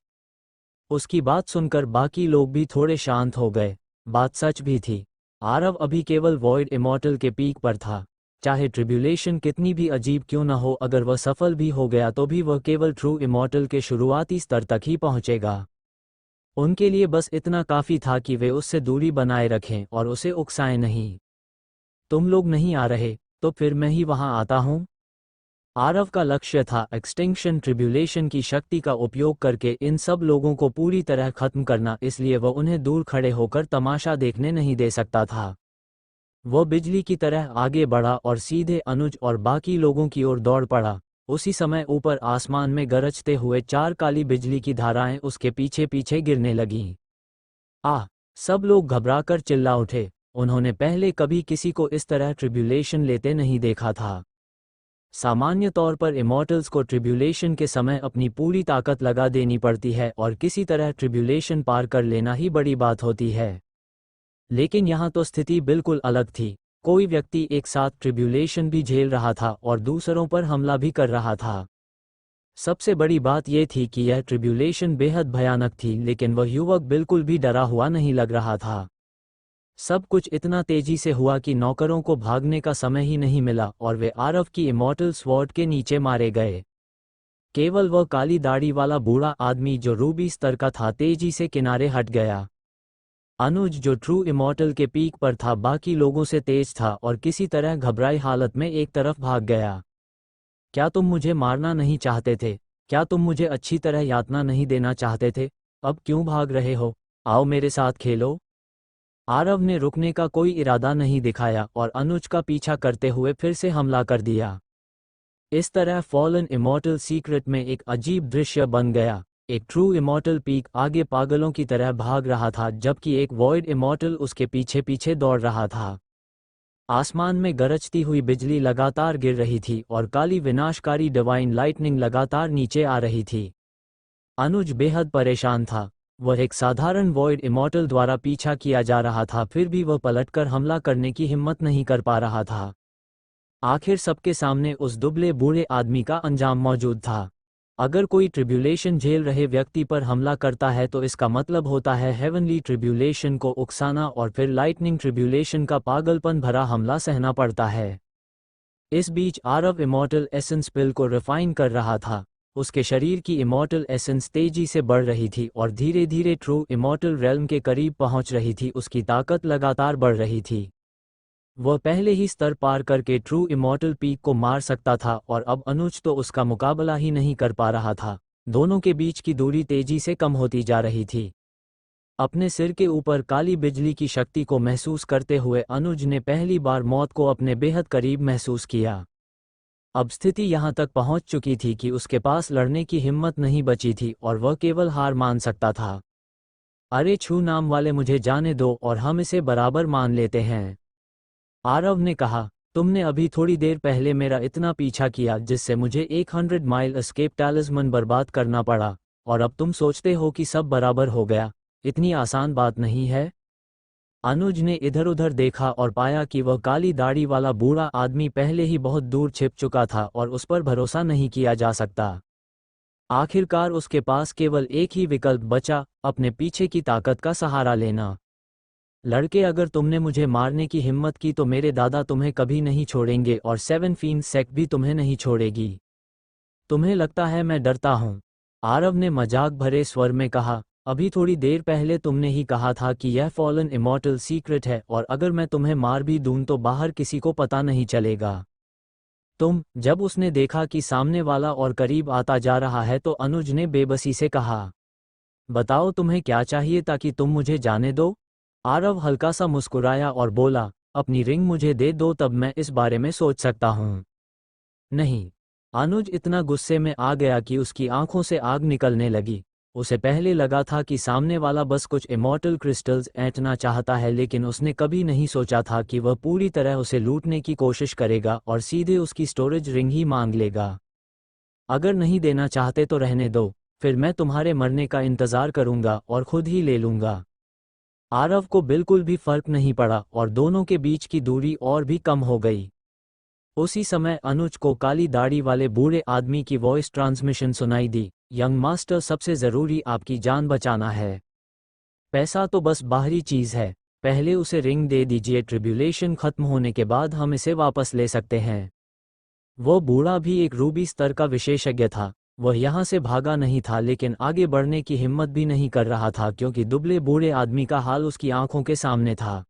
उसकी बात सुनकर बाकी लोग भी थोड़े शांत हो गए। बात सच भी थी। आरव अभी केवल वॉइड इमॉर्टल के पीक पर था। चाहे ट्रिब्यूलेशन कितनी भी अजीब क्यों न हो, अगर वह सफल भी हो गया तो भी वह केवल ट्रू इमॉर्टल के शुरुआती स्तर तक ही पहुंचेगा। उनके लिए बस इतना काफ़ी था कि वे उससे दूरी बनाए रखें और उसे उकसाएं नहीं। तुम लोग नहीं आ रहे तो फिर मैं ही वहां आता हूं। आरव का लक्ष्य था एक्सटिंक्शन ट्रिब्यूलेशन की शक्ति का उपयोग करके इन सब लोगों को पूरी तरह खत्म करना, इसलिए वह उन्हें दूर खड़े होकर तमाशा देखने नहीं दे सकता था। वह बिजली की तरह आगे बढ़ा और सीधे अनुज और बाकी लोगों की ओर दौड़ पड़ा। उसी समय ऊपर आसमान में गरजते हुए 4 काली बिजली की धाराएं उसके पीछे पीछे गिरने लगीं। सब लोग घबराकर चिल्ला उठे। उन्होंने पहले कभी किसी को इस तरह ट्रिब्यूलेशन लेते नहीं देखा था। सामान्य तौर पर इमॉर्टल्स को ट्रिब्यूलेशन के समय अपनी पूरी ताकत लगा देनी पड़ती है और किसी तरह ट्रिब्यूलेशन पार कर लेना ही बड़ी बात होती है। लेकिन यहाँ तो स्थिति बिल्कुल अलग थी। कोई व्यक्ति एक साथ ट्रिब्यूलेशन भी झेल रहा था और दूसरों पर हमला भी कर रहा था। सबसे बड़ी बात यह थी कि यह ट्रिब्यूलेशन बेहद भयानक थी, लेकिन वह युवक बिल्कुल भी डरा हुआ नहीं लग रहा था। सब कुछ इतना तेजी से हुआ कि नौकरों को भागने का समय ही नहीं मिला और वे आरव की इमॉर्टल स्वॉर्ड के नीचे मारे गए। केवल वह काली दाढ़ी वाला बूढ़ा आदमी जो रूबी स्तर का था तेजी से किनारे हट गया। अनुज जो ट्रू इमॉर्टल के पीक पर था बाकी लोगों से तेज था और किसी तरह घबराई हालत में एक तरफ भाग गया। क्या तुम मुझे मारना नहीं चाहते थे? क्या तुम मुझे अच्छी तरह यातना नहीं देना चाहते थे? अब क्यों भाग रहे हो? आओ मेरे साथ खेलो। आरव ने रुकने का कोई इरादा नहीं दिखाया और अनुज का पीछा करते हुए फिर से हमला कर दिया। इस तरह फॉलन इमॉर्टल सीक्रेट में एक अजीब दृश्य बन गया। एक ट्रू इमॉर्टल पीक आगे पागलों की तरह भाग रहा था, जबकि एक वॉइड इमॉर्टल उसके पीछे पीछे दौड़ रहा था। आसमान में गरजती हुई बिजली लगातार गिर रही थी और काली विनाशकारी डिवाइन लाइटनिंग लगातार नीचे आ रही थी। अनुज बेहद परेशान था। वह एक साधारण वॉइड इमॉर्टल द्वारा पीछा किया जा रहा था, फिर भी वह पलटकर हमला करने की हिम्मत नहीं कर पा रहा था। आखिर सबके सामने उस दुबले बूढ़े आदमी का अंजाम मौजूद था। अगर कोई ट्रिब्यूलेशन झेल रहे व्यक्ति पर हमला करता है तो इसका मतलब होता है हेवनली ट्रिब्यूलेशन को उकसाना और फिर लाइटनिंग ट्रिब्यूलेशन का पागलपन भरा हमला सहना पड़ता है। इस बीच आरव इमॉर्टल एसेंस पिल को रिफाइन कर रहा था। उसके शरीर की इमॉर्टल एसेंस तेजी से बढ़ रही थी और धीरे धीरे ट्रू इमॉर्टल रेल्म के करीब पहुंच रही थी। उसकी ताकत लगातार बढ़ रही थी। वह पहले ही स्तर पार करके ट्रू इमॉर्टल पीक को मार सकता था और अब अनुज तो उसका मुकाबला ही नहीं कर पा रहा था। दोनों के बीच की दूरी तेजी से कम होती जा रही थी। अपने सिर के ऊपर काली बिजली की शक्ति को महसूस करते हुए अनुज ने पहली बार मौत को अपने बेहद करीब महसूस किया। अब स्थिति यहाँ तक पहुँच चुकी थी कि उसके पास लड़ने की हिम्मत नहीं बची थी और वह केवल हार मान सकता था। अरे छू नाम वाले, मुझे जाने दो और हम इसे बराबर मान लेते हैं, आरव ने कहा। तुमने अभी थोड़ी देर पहले मेरा इतना पीछा किया जिससे मुझे 100 माइल एस्केप टैलिस्मन बर्बाद करना पड़ा, और अब तुम सोचते हो कि सब बराबर हो गया। इतनी आसान बात नहीं है। अनुज ने इधर उधर देखा और पाया कि वह काली दाढ़ी वाला बूढ़ा आदमी पहले ही बहुत दूर छिप चुका था और उस पर भरोसा नहीं किया जा सकता। आखिरकार उसके पास केवल एक ही विकल्प बचा, अपने पीछे की ताकत का सहारा लेना। लड़के, अगर तुमने मुझे मारने की हिम्मत की तो मेरे दादा तुम्हें कभी नहीं छोड़ेंगे और 7 फीन सेक्ट भी तुम्हें नहीं छोड़ेगी। तुम्हें लगता है मैं डरता हूँ? आरव ने मजाक भरे स्वर में कहा। अभी थोड़ी देर पहले तुमने ही कहा था कि यह फॉलन इमॉर्टल सीक्रेट है और अगर मैं तुम्हें मार भी दूं तो बाहर किसी को पता नहीं चलेगा। जब उसने देखा कि सामने वाला और करीब आता जा रहा है तो अनुज ने बेबसी से कहा, बताओ तुम्हें क्या चाहिए ताकि तुम मुझे जाने दो? आरव हल्का सा मुस्कुराया और बोला, अपनी रिंग मुझे दे दो, तब मैं इस बारे में सोच सकता हूँ। नहीं। अनुज इतना गुस्से में आ गया कि उसकी आंखों से आग निकलने लगी। उसे पहले लगा था कि सामने वाला बस कुछ इमॉर्टल क्रिस्टल्स ऐंठना चाहता है, लेकिन उसने कभी नहीं सोचा था कि वह पूरी तरह उसे लूटने की कोशिश करेगा और सीधे उसकी स्टोरेज रिंग ही मांग लेगा। अगर नहीं देना चाहते तो रहने दो, फिर मैं तुम्हारे मरने का इंतजार करूंगा और खुद ही ले लूंगा। आरव को बिल्कुल भी फर्क नहीं पड़ा और दोनों के बीच की दूरी और भी कम हो गई। उसी समय अनुज को काली दाढ़ी वाले बूढ़े आदमी की वॉइस ट्रांसमिशन सुनाई दी। यंग मास्टर, सबसे जरूरी आपकी जान बचाना है। पैसा तो बस बाहरी चीज है, पहले उसे रिंग दे दीजिए। ट्रिब्यूलेशन खत्म होने के बाद हम इसे वापस ले सकते हैं। वो बूढ़ा भी एक रूबी स्तर का विशेषज्ञ था। वह यहाँ से भागा नहीं था लेकिन आगे बढ़ने की हिम्मत भी नहीं कर रहा था क्योंकि दुबले बूढ़े आदमी का हाल उसकी आंखों के सामने था।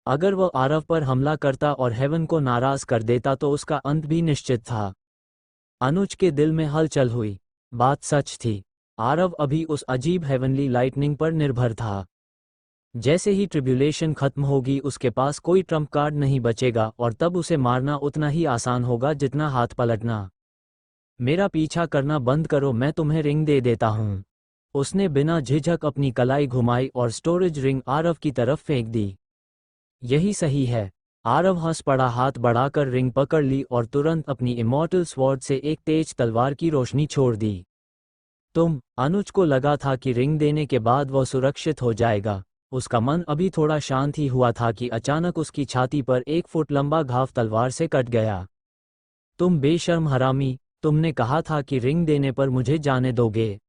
अगर वह आरव पर हमला करता और हेवन को नाराज कर देता तो उसका अंत भी निश्चित था। अनुज के दिल में हलचल हुई। बात सच थी, आरव अभी उस अजीब हेवनली लाइटनिंग पर निर्भर था। जैसे ही ट्रिब्यूलेशन खत्म होगी उसके पास कोई ट्रम्प कार्ड नहीं बचेगा और तब उसे मारना उतना ही आसान होगा जितना हाथ पलटना। मेरा पीछा करना बंद करो, मैं तुम्हें रिंग दे देता हूँ। उसने बिना झिझक अपनी कलाई घुमाई और स्टोरेज रिंग आरव की तरफ फेंक दी। यही सही है। आरव हंस पड़ा, हाथ बढ़ाकर रिंग पकड़ ली और तुरंत अपनी इमॉर्टल स्वॉर्ड से एक तेज तलवार की रोशनी छोड़ दी। अनुज को लगा था कि रिंग देने के बाद वह सुरक्षित हो जाएगा। उसका मन अभी थोड़ा शांत ही हुआ था कि अचानक उसकी छाती पर 1 फुट लंबा घाव तलवार से कट गया। तुम बेशर्म हरामी, तुमने कहा था कि रिंग देने पर मुझे जाने दोगे।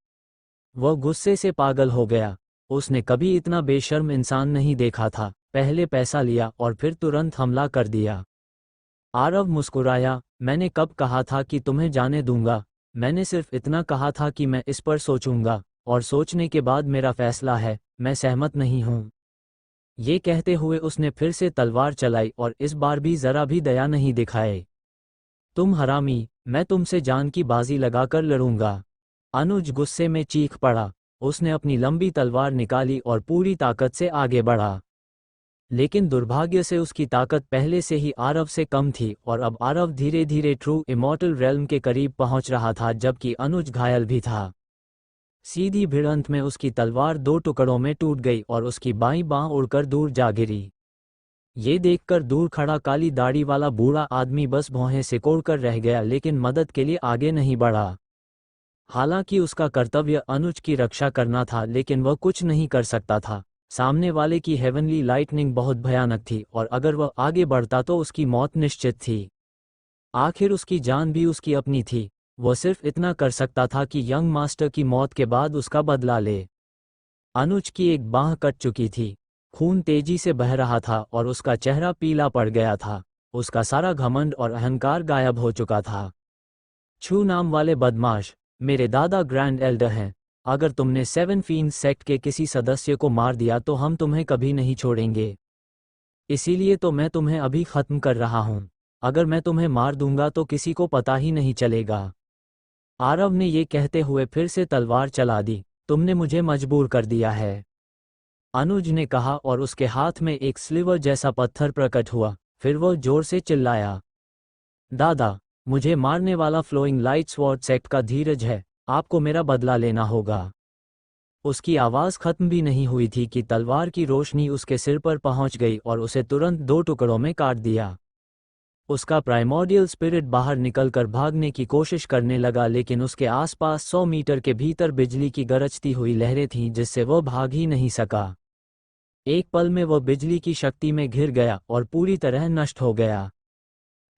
वह गुस्से से पागल हो गया। उसने कभी इतना बेशर्म इंसान नहीं देखा था। पहले पैसा लिया और फिर तुरंत हमला कर दिया। आरव मुस्कुराया, मैंने कब कहा था कि तुम्हें जाने दूंगा? मैंने सिर्फ इतना कहा था कि मैं इस पर सोचूंगा और सोचने के बाद मेरा फैसला है। मैं सहमत नहीं हूं। ये कहते हुए उसने फिर से तलवार चलाई और इस बार भी जरा भी दया नहीं दिखाए। तुम हरामी, मैं तुमसे जान की बाजी लगाकर लड़ूंगा। अनुज गुस्से में चीख पड़ा। उसने अपनी लंबी तलवार निकाली और पूरी ताकत से आगे बढ़ा। लेकिन दुर्भाग्य से उसकी ताकत पहले से ही आरव से कम थी और अब आरव धीरे धीरे ट्रू इमॉर्टल रेल्म के करीब पहुंच रहा था जबकि अनुज घायल भी था। सीधी भिड़ंत में उसकी तलवार 2 टुकड़ों में टूट गई और उसकी बाईं बांह उड़कर दूर जा गिरी। ये देखकर दूर खड़ा काली दाढ़ी वाला बूढ़ा आदमी बस भौहें सिकोड़कर रह गया लेकिन मदद के लिए आगे नहीं बढ़ा। हालांकि उसका कर्तव्य अनुज की रक्षा करना था लेकिन वह कुछ नहीं कर सकता था। सामने वाले की हेवनली लाइटनिंग बहुत भयानक थी और अगर वह आगे बढ़ता तो उसकी मौत निश्चित थी। आखिर उसकी जान भी उसकी अपनी थी। वह सिर्फ इतना कर सकता था कि यंग मास्टर की मौत के बाद उसका बदला ले। अनुज की एक बांह कट चुकी थी। खून तेजी से बह रहा था और उसका चेहरा पीला पड़ गया था। उसका सारा घमंड और अहंकार गायब हो चुका था। छू नाम वाले बदमाश, मेरे दादा ग्रैंड एल्डर हैं। अगर तुमने सेवन फीन्स सेक्ट के किसी सदस्य को मार दिया तो हम तुम्हें कभी नहीं छोड़ेंगे। इसीलिए तो मैं तुम्हें अभी खत्म कर रहा हूँ। अगर मैं तुम्हें मार दूंगा तो किसी को पता ही नहीं चलेगा। आरव ने ये कहते हुए फिर से तलवार चला दी। तुमने मुझे मजबूर कर दिया है, अनुज ने कहा और उसके हाथ में एक स्लिवर जैसा पत्थर प्रकट हुआ। फिर वो जोर से चिल्लाया, दादा, मुझे मारने वाला फ्लोइंग लाइट स्वॉर्ड सेक्ट का धीरज है, आपको मेरा बदला लेना होगा। उसकी आवाज़ खत्म भी नहीं हुई थी कि तलवार की रोशनी उसके सिर पर पहुंच गई और उसे तुरंत दो टुकड़ों में काट दिया। उसका प्राइमोर्डियल स्पिरिट बाहर निकलकर भागने की कोशिश करने लगा, लेकिन उसके आसपास 100 मीटर के भीतर बिजली की गरजती हुई लहरें थीं जिससे वह भाग ही नहीं सका। एक पल में वह बिजली की शक्ति में घिर गया और पूरी तरह नष्ट हो गया।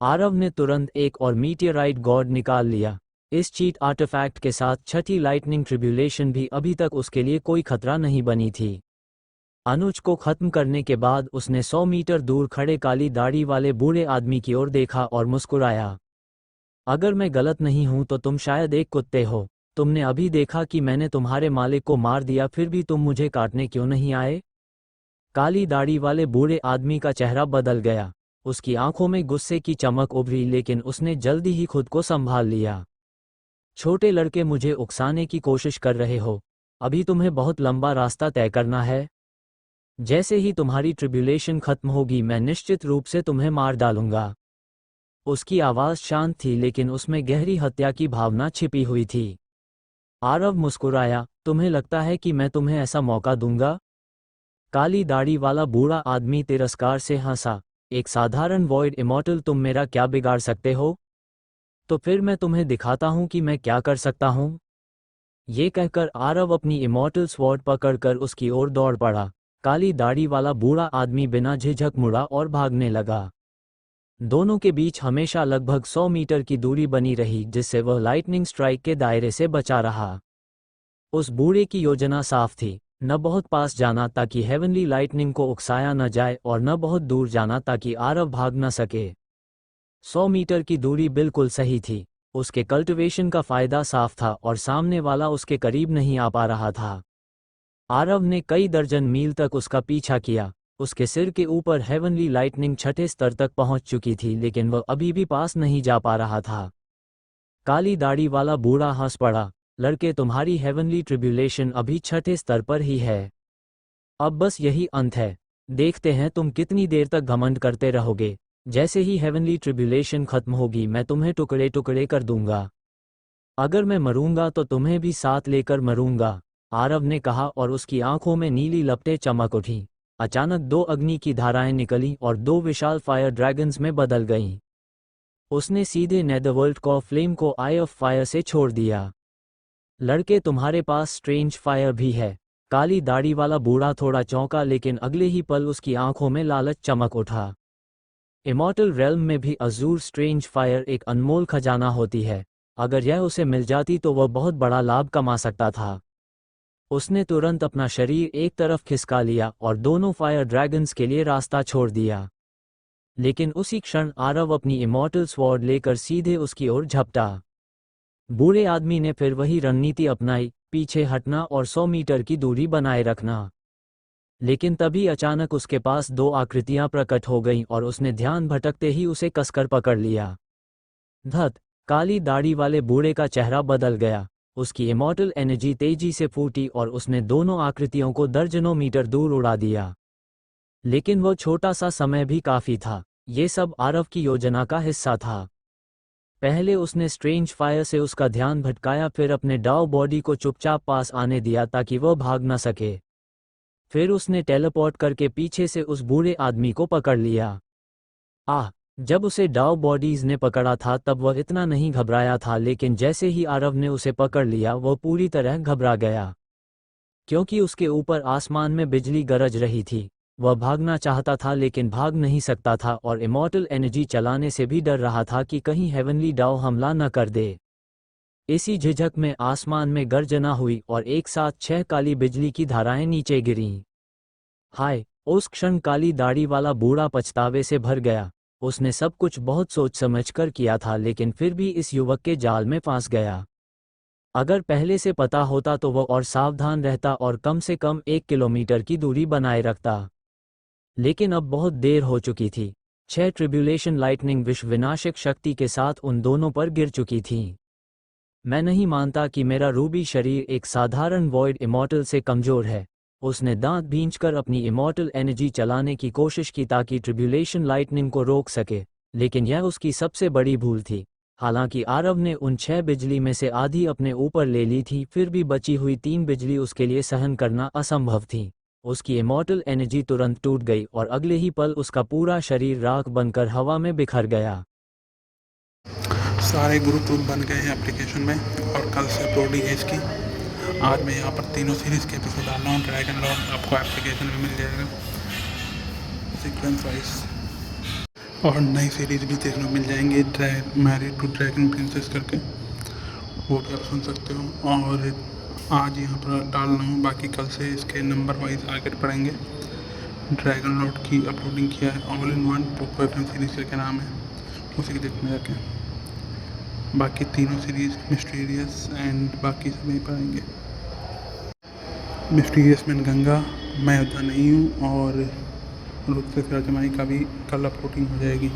आरव ने तुरंत एक और मीटियोराइट गॉड निकाल लिया। इस चीट आर्टिफैक्ट के साथ छठी लाइटनिंग ट्रिब्यूलेशन भी अभी तक उसके लिए कोई खतरा नहीं बनी थी। अनुज को खत्म करने के बाद उसने 100 मीटर दूर खड़े काली दाढ़ी वाले बूढ़े आदमी की ओर देखा और मुस्कुराया। अगर मैं गलत नहीं हूं तो तुम शायद एक कुत्ते हो। तुमने अभी देखा कि मैंने तुम्हारे मालिक को मार दिया, फिर भी तुम मुझे काटने क्यों नहीं आए? काली दाढ़ी वाले बूढ़े आदमी का चेहरा बदल गया। उसकी आंखों में गुस्से की चमक उभरी, लेकिन उसने जल्दी ही खुद को संभाल लिया। छोटे लड़के, मुझे उकसाने की कोशिश कर रहे हो? अभी तुम्हें बहुत लंबा रास्ता तय करना है। जैसे ही तुम्हारी ट्रिब्यूलेशन खत्म होगी मैं निश्चित रूप से तुम्हें मार डालूंगा। उसकी आवाज़ शांत थी, लेकिन उसमें गहरी हत्या की भावना छिपी हुई थी। आरव मुस्कुराया, तुम्हें लगता है कि मैं तुम्हें ऐसा मौका दूंगा? काली दाढ़ी वाला बूढ़ा आदमी तिरस्कार से हंसा, एक साधारण वॉइड इमॉर्टल, तुम मेरा क्या बिगाड़ सकते हो? तो फिर मैं तुम्हें दिखाता हूं कि मैं क्या कर सकता हूं। ये कहकर आरव अपनी इमॉर्टल स्वॉर्ड पकड़कर उसकी ओर दौड़ पड़ा। काली दाढ़ी वाला बूढ़ा आदमी बिना झिझक मुड़ा और भागने लगा। दोनों के बीच हमेशा लगभग 100 मीटर की दूरी बनी रही, जिससे वह लाइटनिंग स्ट्राइक के दायरे से बचा रहा। उस बूढ़े की योजना साफ थी, न बहुत पास जाना ताकि हेवनली लाइटनिंग को उकसाया न जाए, और न बहुत दूर जाना ताकि आरव भाग न सके। 100 मीटर की दूरी बिल्कुल सही थी। उसके कल्टिवेशन का फायदा साफ था और सामने वाला उसके करीब नहीं आ पा रहा था। आरव ने कई दर्जन मील तक उसका पीछा किया। उसके सिर के ऊपर हेवनली लाइटनिंग छठे स्तर तक पहुंच चुकी थी, लेकिन वह अभी भी पास नहीं जा पा रहा था। काली दाढ़ी वाला बूढ़ा हंस पड़ा, लड़के, तुम्हारी हेवनली ट्रिब्यूलेशन अभी छठे स्तर पर ही है। अब बस यही अंत है। देखते हैं तुम कितनी देर तक घमंड करते रहोगे। जैसे ही हेवनली ट्रिब्यूलेशन खत्म होगी मैं तुम्हें टुकड़े टुकड़े कर दूंगा। अगर मैं मरूंगा तो तुम्हें भी साथ लेकर मरूंगा, आरव ने कहा और उसकी आंखों में नीली लपटें चमक उठीं। अचानक 2 अग्नि की धाराएं निकलीं और 2 विशाल फायर ड्रैगन्स में बदल गईं। उसने सीधे नेदरवर्ल्ड को फ्लेम को आई ऑफ फायर से छोड़ दिया। लड़के, तुम्हारे पास स्ट्रेंज फायर भी है। काली दाढ़ी वाला बूढ़ा थोड़ा चौंका, लेकिन अगले ही पल उसकी आंखों में लालच चमक उठा। इमॉर्टल रेल्म में भी अजूर स्ट्रेंज फायर एक अनमोल खजाना होती है। अगर यह उसे मिल जाती तो वह बहुत बड़ा लाभ कमा सकता था। उसने तुरंत अपना शरीर एक तरफ खिसका लिया और दोनों फायर ड्रैगन्स के लिए रास्ता छोड़ दिया। लेकिन उसी क्षण आरव अपनी इमॉर्टल स्वॉर्ड लेकर सीधे उसकी ओर झपटा। बूढ़े आदमी ने फिर वही रणनीति अपनाई, पीछे हटना और 100 मीटर की दूरी बनाए रखना। लेकिन तभी अचानक उसके पास 2 आकृतियां प्रकट हो गईं और उसने ध्यान भटकते ही उसे कसकर पकड़ लिया। धत! काली दाढ़ी वाले बूढ़े का चेहरा बदल गया। उसकी इमॉर्टल एनर्जी तेजी से फूटी और उसने दोनों आकृतियों को दर्जनों मीटर दूर उड़ा दिया। लेकिन वह छोटा सा समय भी काफी था। ये सब आरव की योजना का हिस्सा था। पहले उसने स्ट्रेंज फायर से उसका ध्यान भटकाया, फिर अपने डाउ बॉडी को चुपचाप पास आने दिया ताकि वह भाग न सके। फिर उसने टेलीपोर्ट करके पीछे से उस बूढ़े आदमी को पकड़ लिया। जब उसे डाउ बॉडीज ने पकड़ा था तब वह इतना नहीं घबराया था, लेकिन जैसे ही आरव ने उसे पकड़ लिया वह पूरी तरह घबरा गया। क्योंकि उसके ऊपर आसमान में बिजली गरज रही थी। वह भागना चाहता था लेकिन भाग नहीं सकता था और इमॉर्टल एनर्जी चलाने से भी डर रहा था कि कहीं हेवनली डाउ हमला न कर दे। इसी झिझक में आसमान में गर्जना हुई और एक साथ 6 काली बिजली की धाराएं नीचे गिरीं। हाय! उस क्षण काली दाढ़ी वाला बूढ़ा पछतावे से भर गया। उसने सब कुछ बहुत सोच समझकर किया था, लेकिन फिर भी इस युवक के जाल में फंस गया। अगर पहले से पता होता तो वो और सावधान रहता और कम से कम 1 किलोमीटर की दूरी बनाए रखता। लेकिन अब बहुत देर हो चुकी थी। 6 ट्रिब्यूलेशन लाइटनिंग विश्व विनाशक शक्ति के साथ उन दोनों पर गिर चुकी थी। मैं नहीं मानता कि मेरा रूबी शरीर एक साधारण वॉइड इमॉर्टल से कमज़ोर है। उसने दांत भींचकर अपनी इमॉर्टल एनर्जी चलाने की कोशिश की ताकि ट्रिब्यूलेशन लाइटनिंग को रोक सके, लेकिन यह उसकी सबसे बड़ी भूल थी। हालांकि आरव ने उन 6 बिजली में से आधी अपने ऊपर ले ली थी, फिर भी बची हुई 3 बिजली उसके लिए सहन करना असंभव थी। उसकी इमॉर्टल एनर्जी तुरंत टूट गई और अगले ही पल उसका पूरा शरीर राख बनकर हवा में बिखर गया। सारे ग्रुप बन गए हैं एप्लीकेशन में और कल से अपलोडिंग है इसकी। आज मैं यहाँ पर तीनों सीरीज़ के एपिसोड डाल रहा हूँ। ड्रैगन लॉर्ड आपको एप्लीकेशन में मिल जाएगा सीक्वेंस वाइज, और नई सीरीज़ भी देखने को मिल जाएंगे, मैरिड टू ड्रैगन प्रिंसेस करके, वो भी आप सुन सकते हो। और आज यहाँ पर डाल रहा हूँ, बाकी कल से इसके नंबर वाइज आगे पढ़ेंगे। ड्रैगन लॉर्ड की अपलोडिंग किया है all in one Poco FM series करके नाम है, उसी के देखने जाके। बाकी तीनों सीरीज़ मिस्टीरियस एंड बाकी सब नहीं पढ़ेंगे। मिस्टीरियस में गंगा, मैं योद्धा नहीं हूँ, और रुत से राजमाई का भी कल अपलोडिंग हो जाएगी।